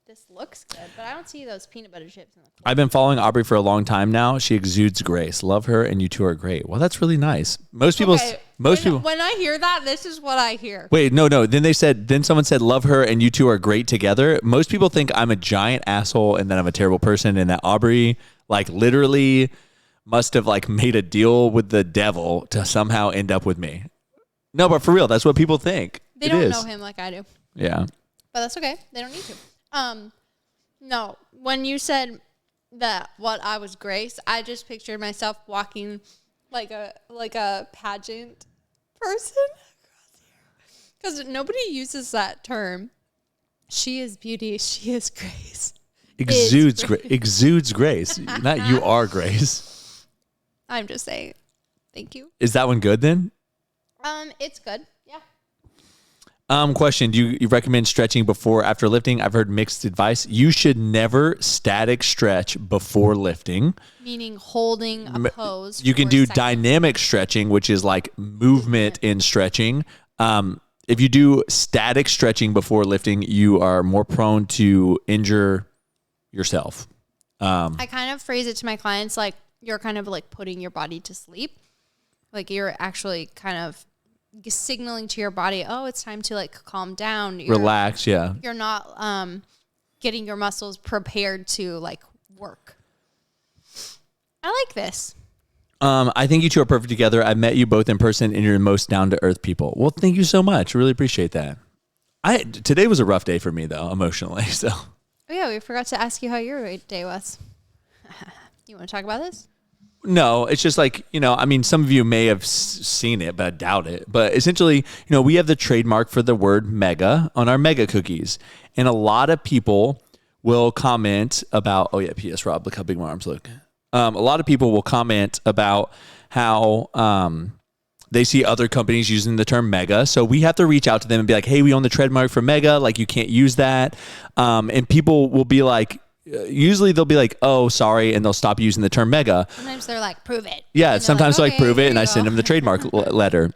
S2: this looks good, but I don't see those peanut butter chips in the corner.
S1: I've been following Aubrey for a long time now. She exudes grace. Love her, and you 2 are great. Well, that's really nice. Most people.
S2: When I hear that, this is what I hear.
S1: Wait, no. Then someone said, love her, and you 2 are great together. Most people think I'm a giant asshole and that I'm a terrible person, and that Aubrey, like, literally must have like made a deal with the devil to somehow end up with me. No, but for real, that's what people think.
S2: They don't know him like I do.
S1: Yeah.
S2: But that's okay. They don't need to. No, when you said that what I was Grace, I just pictured myself walking like a pageant person. Because nobody uses that term. She is beauty. She is grace.
S1: Exudes grace. Not you are grace.
S2: I'm just saying. Thank you.
S1: Is that one good then?
S2: It's good. Yeah.
S1: Question. Do you recommend stretching before or after lifting? I've heard mixed advice. You should never static stretch before lifting.
S2: Meaning holding a pose.
S1: You can do dynamic stretching, which is like movement in stretching. If you do static stretching before lifting, you are more prone to injure yourself.
S2: I kind of phrase it to my clients like you're kind of like putting your body to sleep. Like you're actually kind of signaling to your body, oh, it's time to like calm down.
S1: Relax, yeah.
S2: You're not getting your muscles prepared to like work. I like this.
S1: I think you two are perfect together. I've met you both in person and you're the most down-to-earth people. Well, thank you so much. Really appreciate that. Today was a rough day for me, though, emotionally. So.
S2: Oh, yeah, we forgot to ask you how your day was. You want to talk about this?
S1: No, it's just like, some of you may have seen it, but I doubt it. But essentially, we have the trademark for the word mega on our mega cookies. And a lot of people will comment about, oh, yeah, P.S. Rob, look how big my arms look. A lot of people will comment about how they see other companies using the term mega. So we have to reach out to them and be like, hey, we own the trademark for mega. Like, you can't use that. And people will be like, usually they'll be like, oh, sorry. And they'll stop using the term mega.
S2: Sometimes they're like, prove it.
S1: Yeah. Sometimes they're like, prove it. And I send them the trademark letter.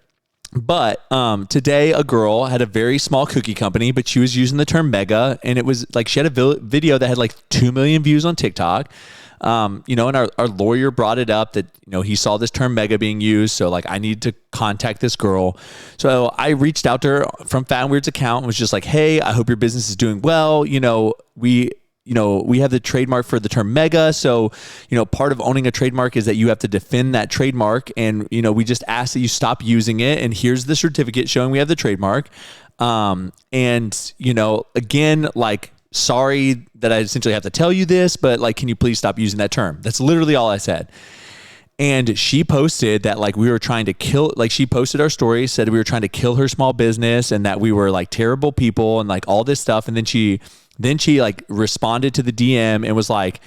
S1: But today a girl had a very small cookie company, but she was using the term mega. And it was like, she had a video that had like 2 million views on TikTok. And our lawyer brought it up that, he saw this term mega being used. So like, I need to contact this girl. So I reached out to her from Fat and Weird's account and was just like, hey, I hope your business is doing well. We have the trademark for the term mega. So, part of owning a trademark is that you have to defend that trademark. And, we just ask that you stop using it. And here's the certificate showing we have the trademark. Again, like, sorry that I essentially have to tell you this, but like, can you please stop using that term? That's literally all I said. And she posted that like we were trying to kill, like she posted our story, said we were trying to kill her small business and that we were like terrible people and like all this stuff. And then she like responded to the DM and was like,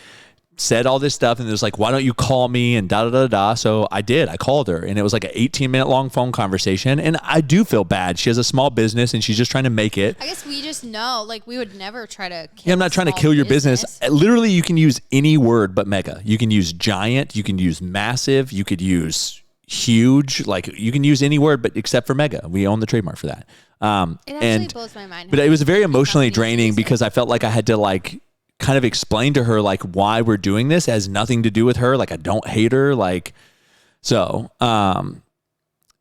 S1: said all this stuff and it was like, why don't you call me and da da da da. So I did. I called her and it was like an 18-minute long phone conversation. And I do feel bad. She has a small business and she's just trying to make it.
S2: I guess we just know, like, we would never try to kill
S1: I'm not trying to kill your business. Literally, you can use any word but mega. You can use giant. You can use massive. You could use huge. Like, you can use any word but except for mega. We own the trademark for that.
S2: It actually blows my mind.
S1: But it was very emotionally draining because I felt like I had to like kind of explain to her like why we're doing this. It has nothing to do with her. Like, I don't hate her. Like, so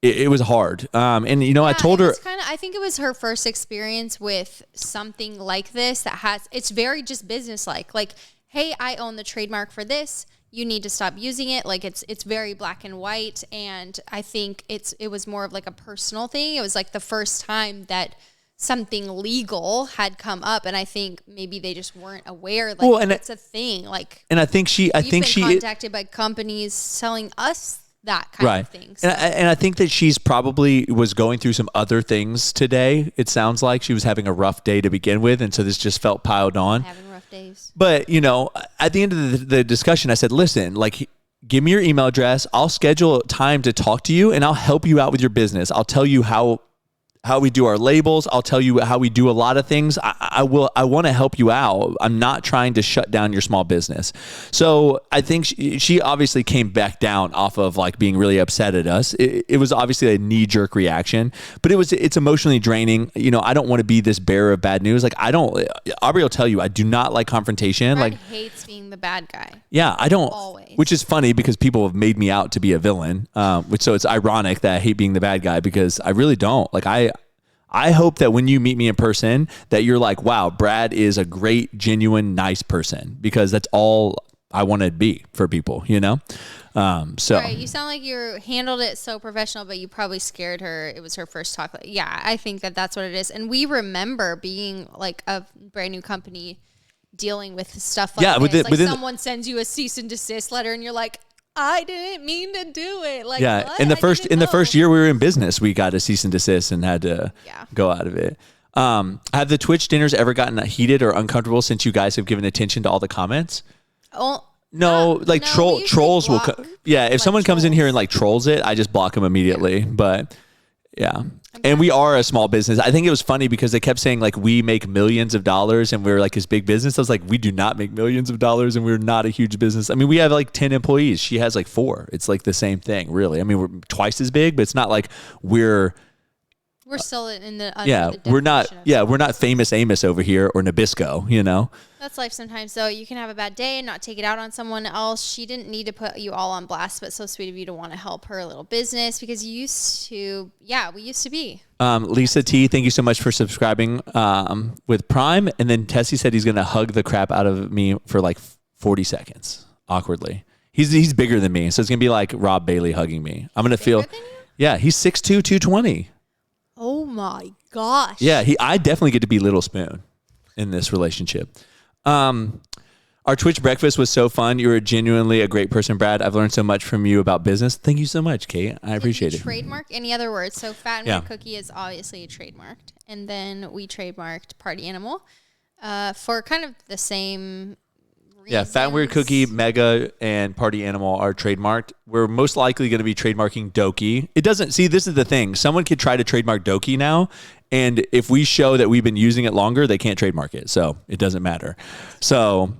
S1: it was hard. I told her
S2: I think it was her first experience with something like this it's very just business-like. Like, hey, I own the trademark for this. You need to stop using it. Like, it's very black and white. And I think it was more of like a personal thing. It was like the first time that something legal had come up, and I think maybe they just weren't aware. Like, it's a thing. Like,
S1: and I think she
S2: contacted by companies selling us that kind of thing. So.
S1: And I think that she's probably was going through some other things today. It sounds like she was having a rough day to begin with, and so this just felt piled on.
S2: Having rough days.
S1: But at the end of the discussion, I said, listen, like, give me your email address. I'll schedule time to talk to you, and I'll help you out with your business. I'll tell you how we do our labels. I'll tell you how we do a lot of things. I want to help you out. I'm not trying to shut down your small business. So I think she obviously came back down off of like being really upset at us. It was obviously a knee-jerk reaction, but it's emotionally draining. I don't want to be this bearer of bad news. Like, Aubrey will tell you, I do not like confrontation.
S2: Brad
S1: like,
S2: hates being the bad guy.
S1: Yeah, I don't.
S2: Always.
S1: Which is funny because people have made me out to be a villain. So it's ironic that I hate being the bad guy because I really don't. Like, I hope that when you meet me in person that you're like, wow, Brad is a great, genuine, nice person, because that's all I want to be for people, you know? So
S2: Right, you sound like you handled it so professional, but you probably scared her. It was her first talk. Yeah, I think that's what it is. And we remember being like a brand new company dealing with stuff like this. Like someone sends you a cease and desist letter, and you're like, I didn't mean to do it. Like,
S1: yeah,
S2: what?
S1: in the first year we were in business, we got a cease and desist and had to go out of it. Have the Twitch dinners ever gotten heated or uncomfortable since you guys have given attention to all the comments?
S2: Oh,
S1: no, like trolls will. If someone comes in here and like trolls it, I just block them immediately. Yeah. But yeah. And we are a small business. I think it was funny because they kept saying like we make millions of dollars and we're like this big business. I was like, we do not make millions of dollars and we're not a huge business. I mean, we have like 10 employees. She has like 4. It's like the same thing, really. I mean, we're twice as big, but it's not like we're
S2: still in the
S1: we're not famous Amos over here or Nabisco, you know.
S2: That's life sometimes, though. You can have a bad day and not take it out on someone else. She didn't need to put you all on blast, but so sweet of you to want to help her little business because you used to, we used to be.
S1: Lisa T, thank you so much for subscribing with Prime. And then Tessie said he's going to hug the crap out of me for like 40 seconds, awkwardly. He's bigger than me, so it's going to be like Rob Bailey hugging me. I'm going to feel, yeah, he's 6'2", 220.
S2: Oh my gosh.
S1: Yeah, I definitely get to be Little Spoon in this relationship. Our Twitch breakfast was so fun. You were genuinely a great person, Brad. I've learned so much from you about business. Thank you so much, Kate. I appreciate it.
S2: Trademark any other words? So Fat and Weird Cookie is obviously trademarked. And then we trademarked Party Animal for kind of the same reasons.
S1: Yeah, Fat and Weird Cookie, Mega, and Party Animal are trademarked. We're most likely going to be trademarking Doki. It doesn't, see, this is the thing. Someone could try to trademark Doki now, and if we show that we've been using it longer, they can't trademark it. So it doesn't matter. So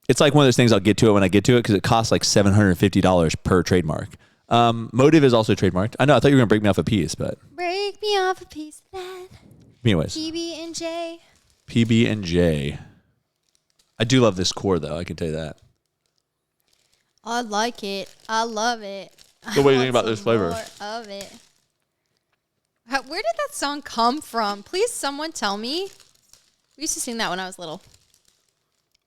S1: it's like one of those things, I'll get to it when I get to it because it costs like $750 per trademark. Motive is also trademarked. I know, I thought you were going to break me off a piece, but.
S2: Break me off a piece of that.
S1: Anyways.
S2: PB&J.
S1: PB&J. I do love this core, though. I can tell you that.
S2: I like it. I love it.
S1: So what do you think about this flavor?
S2: More of it. Where did that song come from? Please, someone tell me. We used to sing that when I was little.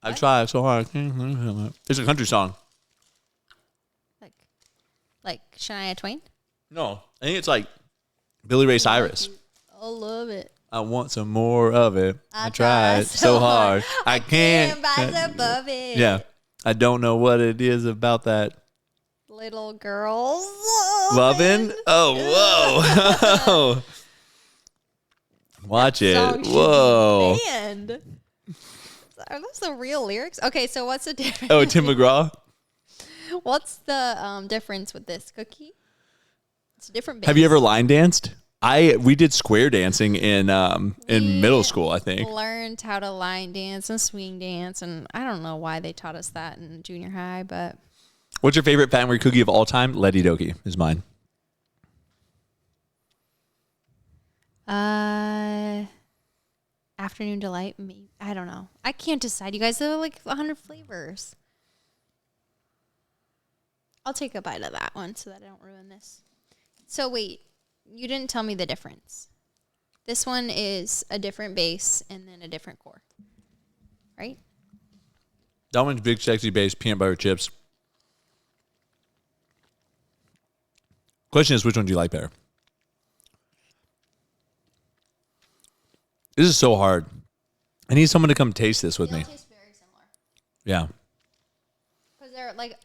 S1: I tried so hard. It's a country song.
S2: Like Shania Twain?
S1: No, I think it's like Billy Ray Cyrus.
S2: I love it.
S1: I want some more of it. I tried so hard. I can't
S2: rise above it.
S1: Yeah. I don't know what it is about that.
S2: Little girls
S1: loving. Oh, whoa. Watch it. Whoa.
S2: Banned. Are those the real lyrics? Okay, so what's the difference?
S1: Oh, Tim McGraw?
S2: What's the difference with this cookie? It's a different base.
S1: Have you ever line danced? We did square dancing in middle school, I think.
S2: Learned how to line dance and swing dance, and I don't know why they taught us that in junior high, but.
S1: What's your favorite Fat and Weird cookie of all time? Letty Doki is mine.
S2: Afternoon Delight. I don't know. I can't decide. You guys have like 100 flavors. I'll take a bite of that one so that I don't ruin this. So wait, you didn't tell me the difference. This one is a different base and then a different core, right?
S1: That one's big, sexy base, peanut butter chips. Question is, which one do you like better? This is so hard. I need someone to come taste this with me.
S2: They taste very similar.
S1: Yeah.
S2: Because they're like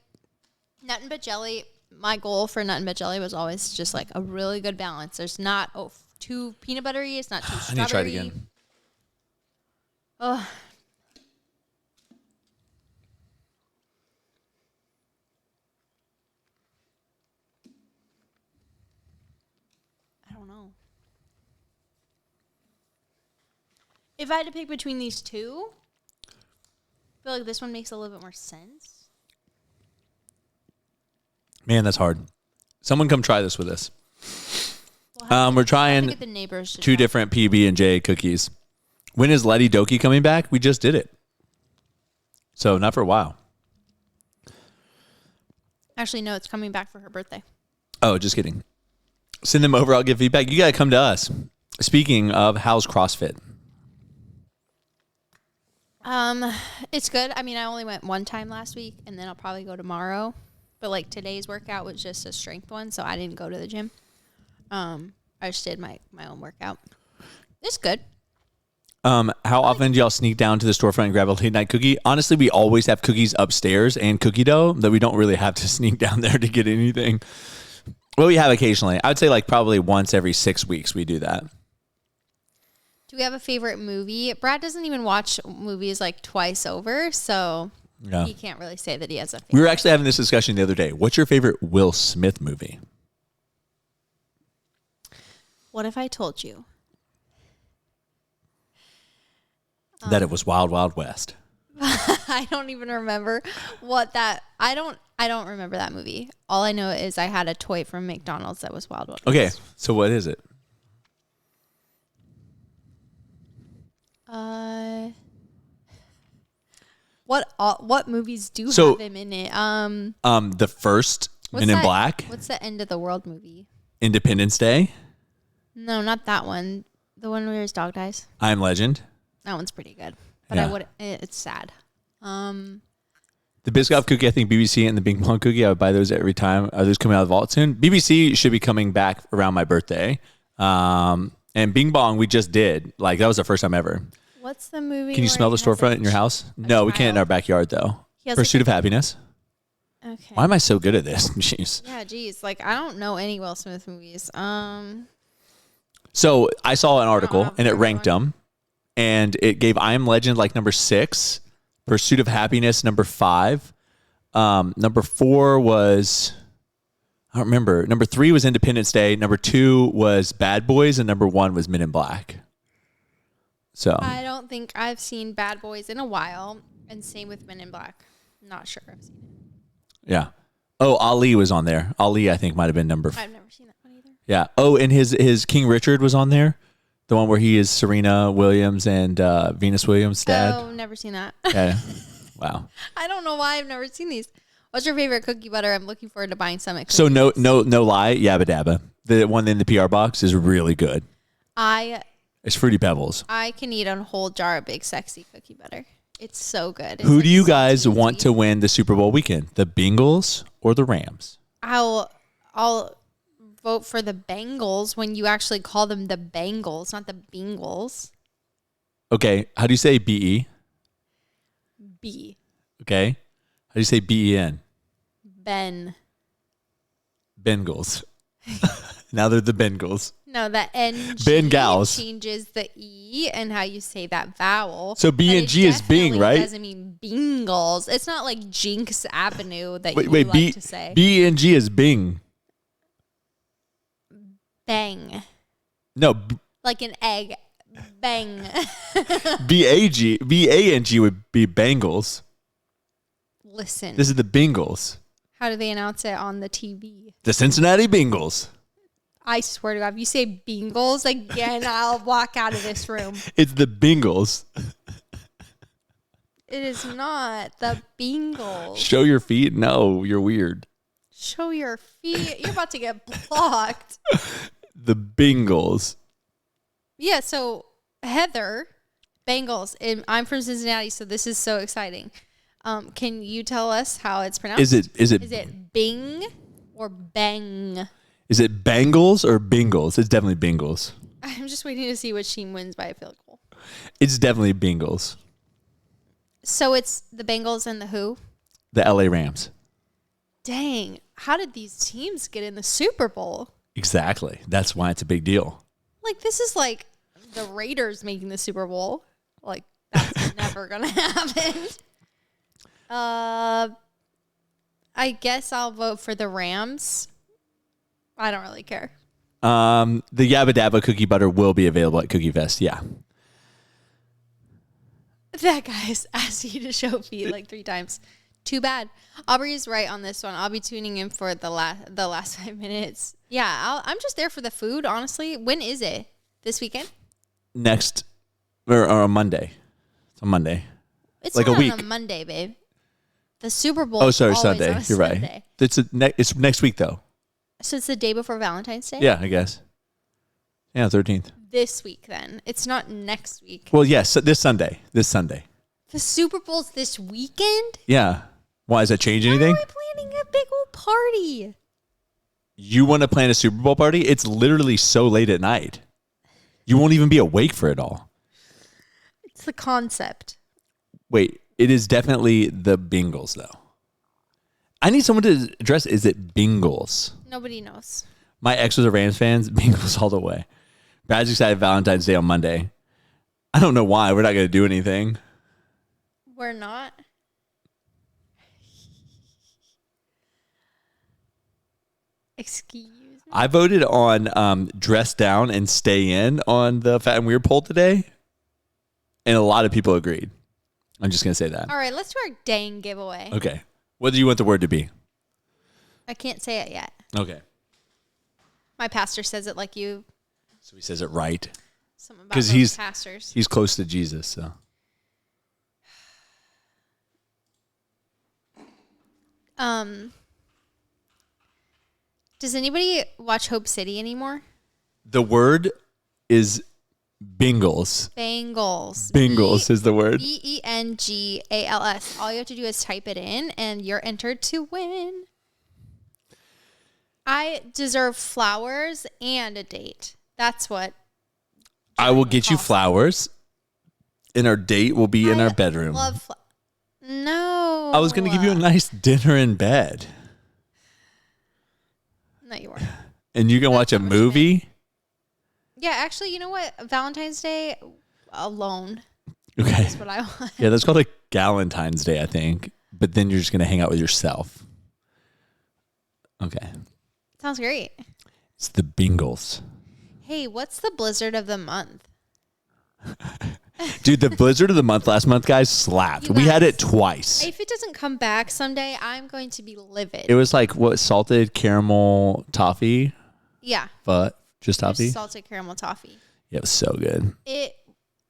S2: nut and but jelly. My goal for nut and but jelly was always just like a really good balance. There's not too peanut buttery. It's not too strawberry.
S1: I need to try it again.
S2: Oh. I don't know. If I had to pick between these two, I feel like this one makes a little bit more sense.
S1: Man, that's hard. Someone come try this with us. We're trying two different PB&J cookies. When is Letty Doki coming back? We just did it. So not for a while.
S2: Actually, no, it's coming back for her birthday.
S1: Oh, just kidding. Send them over. I'll give feedback. You got to come to us. Speaking of, how's CrossFit?
S2: It's good. I mean, I only went one time last week, and then I'll probably go tomorrow. But like today's workout was just a strength one, so I didn't go to the gym. I just did my own workout. It's good.
S1: How often do y'all sneak down to the storefront and grab a late night cookie? Honestly, we always have cookies upstairs and cookie dough that we don't really have to sneak down there to get anything. Well, we have occasionally. I would say like probably once every 6 weeks we do that.
S2: Do we have a favorite movie? Brad doesn't even watch movies like twice over, so he can't really say that he has a favorite.
S1: We were actually having this discussion the other day. What's your favorite Will Smith movie?
S2: What if I told you
S1: That it was Wild Wild West.
S2: I don't even remember what that. I don't remember that movie. All I know is I had a toy from McDonald's that was Wild Wild West.
S1: Okay, so what is it?
S2: What movies do have him in it?
S1: The first Men in Black.
S2: What's the End of the World movie?
S1: Independence Day.
S2: No, not that one. The one where his dog dies.
S1: I Am Legend.
S2: That one's pretty good, but it's sad.
S1: The Biscoff cookie, I think BBC and the Bing Bong cookie, I would buy those every time. Are those coming out of the vault soon? BBC should be coming back around my birthday. And Bing Bong, we just did. Like, that was the first time ever.
S2: What's the movie?
S1: Can you smell the storefront in your house? No, we can't in our backyard, though. Pursuit of Happiness.
S2: Okay.
S1: Why am I so good at this? Jeez.
S2: Yeah, geez. Like, I don't know any Will Smith movies.
S1: So I saw an article, and it ranked them. And it gave I Am Legend like number 6, Pursuit of Happiness number 5. Number 4 was, I don't remember. Number 3 was Independence Day. Number 2 was Bad Boys, and number 1 was Men in Black. So
S2: I don't think I've seen Bad Boys in a while, and same with Men in Black. Not sure I've seen it.
S1: Yeah. Oh, Ali was on there. Ali, I think, might have been number.
S2: I've never seen that one either.
S1: Yeah. Oh, and his King Richard was on there. The one where he is Serena Williams and Venus Williams' dad.
S2: Oh, never seen that.
S1: Yeah. Wow.
S2: I don't know why I've never seen these. What's your favorite cookie butter? I'm looking forward to buying some at Cookies.
S1: So no lie, Yabba Dabba. The one in the PR box is really good. It's Fruity Pebbles.
S2: I can eat a whole jar of Big Sexy cookie butter. It's so good. It's
S1: Who do you guys want to win the Super Bowl weekend? The Bengals or the Rams?
S2: I'll vote for the Bengals when you actually call them the Bengals, not the Bengals.
S1: Okay. How do you say B-E?
S2: B.
S1: Okay. How do you say B-E-N?
S2: Ben.
S1: Bengals. Now they're the Bengals.
S2: No, the N changes the E and how you say that vowel.
S1: So B and G is Bing, right?
S2: It doesn't mean Bingals. It's not like Jinx Avenue that you like to say.
S1: B and G is Bing.
S2: Bang.
S1: No.
S2: Like an egg. Bang.
S1: B-A-N-G would be Bengals.
S2: Listen.
S1: This is the Bengals.
S2: How do they announce it on the TV?
S1: The Cincinnati Bengals.
S2: I swear to God, if you say Bengals again, I'll walk out of this room.
S1: It's the Bengals.
S2: It is not the Bengals.
S1: Show your feet? No, you're weird.
S2: Show your feet. You're about to get blocked.
S1: The Bengals.
S2: Yeah, so Heather, Bengals, and I'm from Cincinnati, so this is so exciting. Can you tell us how it's pronounced?
S1: Is it
S2: Bing or Bang?
S1: Is it Bengals or Bengals? It's definitely Bengals.
S2: I'm just waiting to see which team wins by a field goal.
S1: It's definitely Bengals.
S2: So it's the Bengals and the who?
S1: The LA Rams.
S2: Dang. How did these teams get in the Super Bowl?
S1: Exactly. That's why it's a big deal.
S2: Like, this is like the Raiders making the Super Bowl. Like, that's never going to happen. I guess I'll vote for the Rams. I don't really care.
S1: The Yabba Dabba cookie butter will be available at Cookie Fest. Yeah.
S2: That guy's asked you to show feet like 3 times. Too bad. Aubrey's right on this one. I'll be tuning in for the last 5 minutes. Yeah, I'm just there for the food, honestly. When is it? This weekend?
S1: Next, or on Monday. It's on Monday.
S2: It's
S1: like
S2: not
S1: a week.
S2: On a Monday, babe. The Super Bowl.
S1: Oh, sorry,
S2: is
S1: Sunday.
S2: On a
S1: You're
S2: Sunday.
S1: right. It's next week though.
S2: So it's the day before Valentine's Day?
S1: Yeah, I guess. Yeah, 13th.
S2: This week then. It's not next week.
S1: Well, yes, this Sunday. This Sunday.
S2: The Super Bowl's this weekend?
S1: Yeah. Why, does that change anything?
S2: Why are we planning a big old party?
S1: You want to plan a Super Bowl party? It's literally so late at night. You won't even be awake for it all.
S2: It's the concept.
S1: Wait, it is definitely the Bengals, though. I need someone to address, is it Bengals?
S2: Nobody knows.
S1: My ex was a Rams fan. Bengals all the way. Brad's excited Valentine's Day on Monday. I don't know why. We're not going to do anything.
S2: We're not. Excuse me.
S1: I voted on dress down and stay in on the Fat and Weird poll today. And a lot of people agreed. I'm just going to say that.
S2: All right, let's do our dang giveaway.
S1: Okay. What do you want the word to be?
S2: I can't say it yet.
S1: Okay.
S2: My pastor says it like you.
S1: So he says it right.
S2: Something about
S1: Because
S2: those pastors.
S1: he's close to Jesus, so.
S2: Does anybody watch Hope City anymore?
S1: The word is Bengals.
S2: Bengals.
S1: Bengals is the word.
S2: Bengals. All you have to do is type it in, and you're entered to win. I deserve flowers and a date. That's what.
S1: I will get you flowers, and our date will be in our bedroom.
S2: No.
S1: I was going to give you a nice dinner in bed.
S2: No, you weren't.
S1: And you can watch a movie.
S2: Yeah, actually, you know what? Valentine's Day alone.
S1: Okay.
S2: That's what I want.
S1: Yeah, that's called a Galentine's Day, I think. But then you're just going to hang out with yourself. Okay.
S2: Sounds great.
S1: It's the Bengals.
S2: Hey, what's the blizzard of the month?
S1: Dude, the blizzard of the month last month, guys, slapped. We had it twice.
S2: If it doesn't come back someday, I'm going to be livid.
S1: It was like, what, salted caramel toffee?
S2: Yeah.
S1: But just toffee?
S2: Salted caramel toffee.
S1: Yeah, it was so good.
S2: It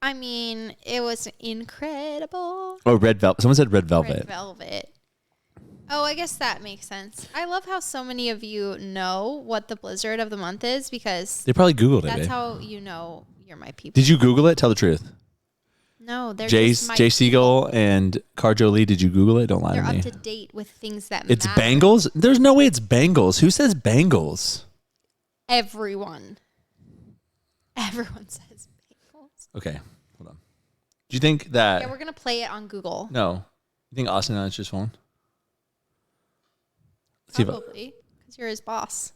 S2: was incredible.
S1: Oh, red velvet. Someone said red velvet.
S2: Red velvet. Oh, I guess that makes sense. I love how so many of you know what the blizzard of the month is because
S1: They probably Googled it.
S2: that's how you know you're my people.
S1: Did you Google it? Tell the truth.
S2: No, they're
S1: Jay
S2: just my
S1: Siegel and Carjo Lee, did you Google it? Don't lie
S2: They're
S1: to me.
S2: up to date with things that
S1: It's
S2: matter.
S1: Bengals? There's no way it's Bengals. Who says Bengals?
S2: Everyone says Bengals.
S1: Okay, hold on. Do you think that...
S2: Yeah, we're going to play it on Google.
S1: No. You think Austin answers his phone? Let's see if
S2: Probably, because you're his boss.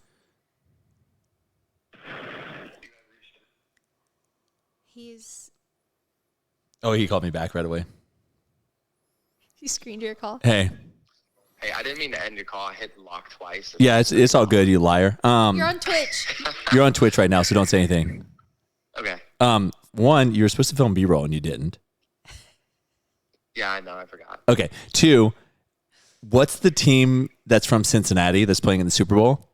S1: Oh, he called me back right away.
S2: He screened your call.
S1: Hey.
S3: Hey, I didn't mean to end your call. I hit lock twice.
S1: Yeah, it's all good, you liar.
S2: You're on Twitch.
S1: You're on Twitch right now, so don't say anything.
S3: Okay.
S1: One, you were supposed to film B-roll and you didn't.
S3: Yeah, I know. I forgot.
S1: Okay. Two, what's the team that's from Cincinnati that's playing in the Super Bowl?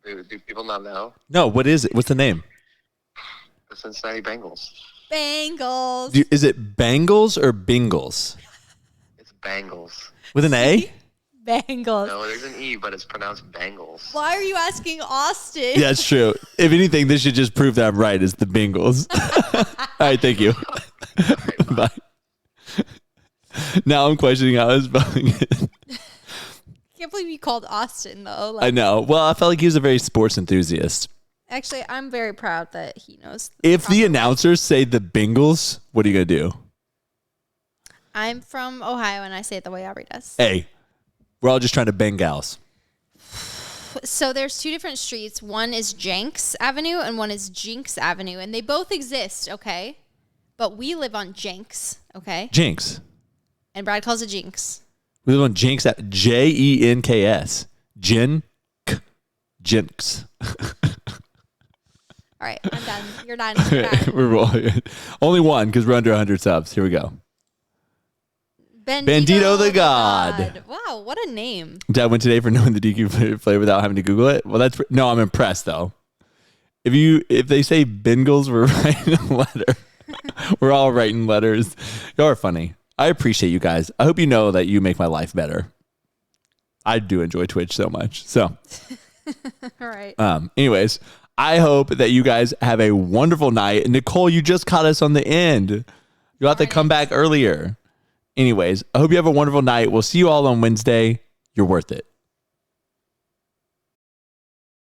S3: Do people not know?
S1: No, what is it? What's the name?
S3: The Cincinnati Bengals.
S2: Bengals.
S1: Is it Bengals or Bingles?
S3: It's Bengals.
S1: With an A?
S2: Bengals.
S3: No, there's an E, but it's pronounced Bengals.
S2: Why are you asking Austin?
S1: Yeah, it's true. If anything, this should just prove that I'm right. It's the Bengals. All right, thank you. Bye. Now I'm questioning how I was spelling it.
S2: Can't believe you called Austin though.
S1: I know. Well, I felt like he was a very sports enthusiast.
S2: Actually, I'm very proud that he knows.
S1: If the announcers say the Bengals, what are you going to do?
S2: I'm from Ohio and I say it the way Aubrey does.
S1: Hey, we're all just trying to bang gals.
S2: So there's two different streets. One is Jenks Avenue and one is Jinx Avenue. And they both exist, okay? But we live on Jenks, okay?
S1: Jinx.
S2: And Brad calls it Jinx.
S1: We live on Jinx, Jenks. Jinx.
S2: All right, I'm done. You're done. You're done.
S1: We're rolling. Only one because we're under 100 subs. Here we go. Bandito the God.
S2: Wow, what a name.
S1: Dad went today for knowing the DQ flavor without having to Google it. Well, no, I'm impressed though. If they say Bengals, we're writing a letter. We're all writing letters. Y'all are funny. I appreciate you guys. I hope you know that you make my life better. I do enjoy Twitch so much. So,
S2: All right.
S1: anyways, I hope that you guys have a wonderful night. Nicole, you just caught us on the end. You'll have to come back earlier. Anyways, I hope you have a wonderful night. We'll see you all on Wednesday. You're worth it.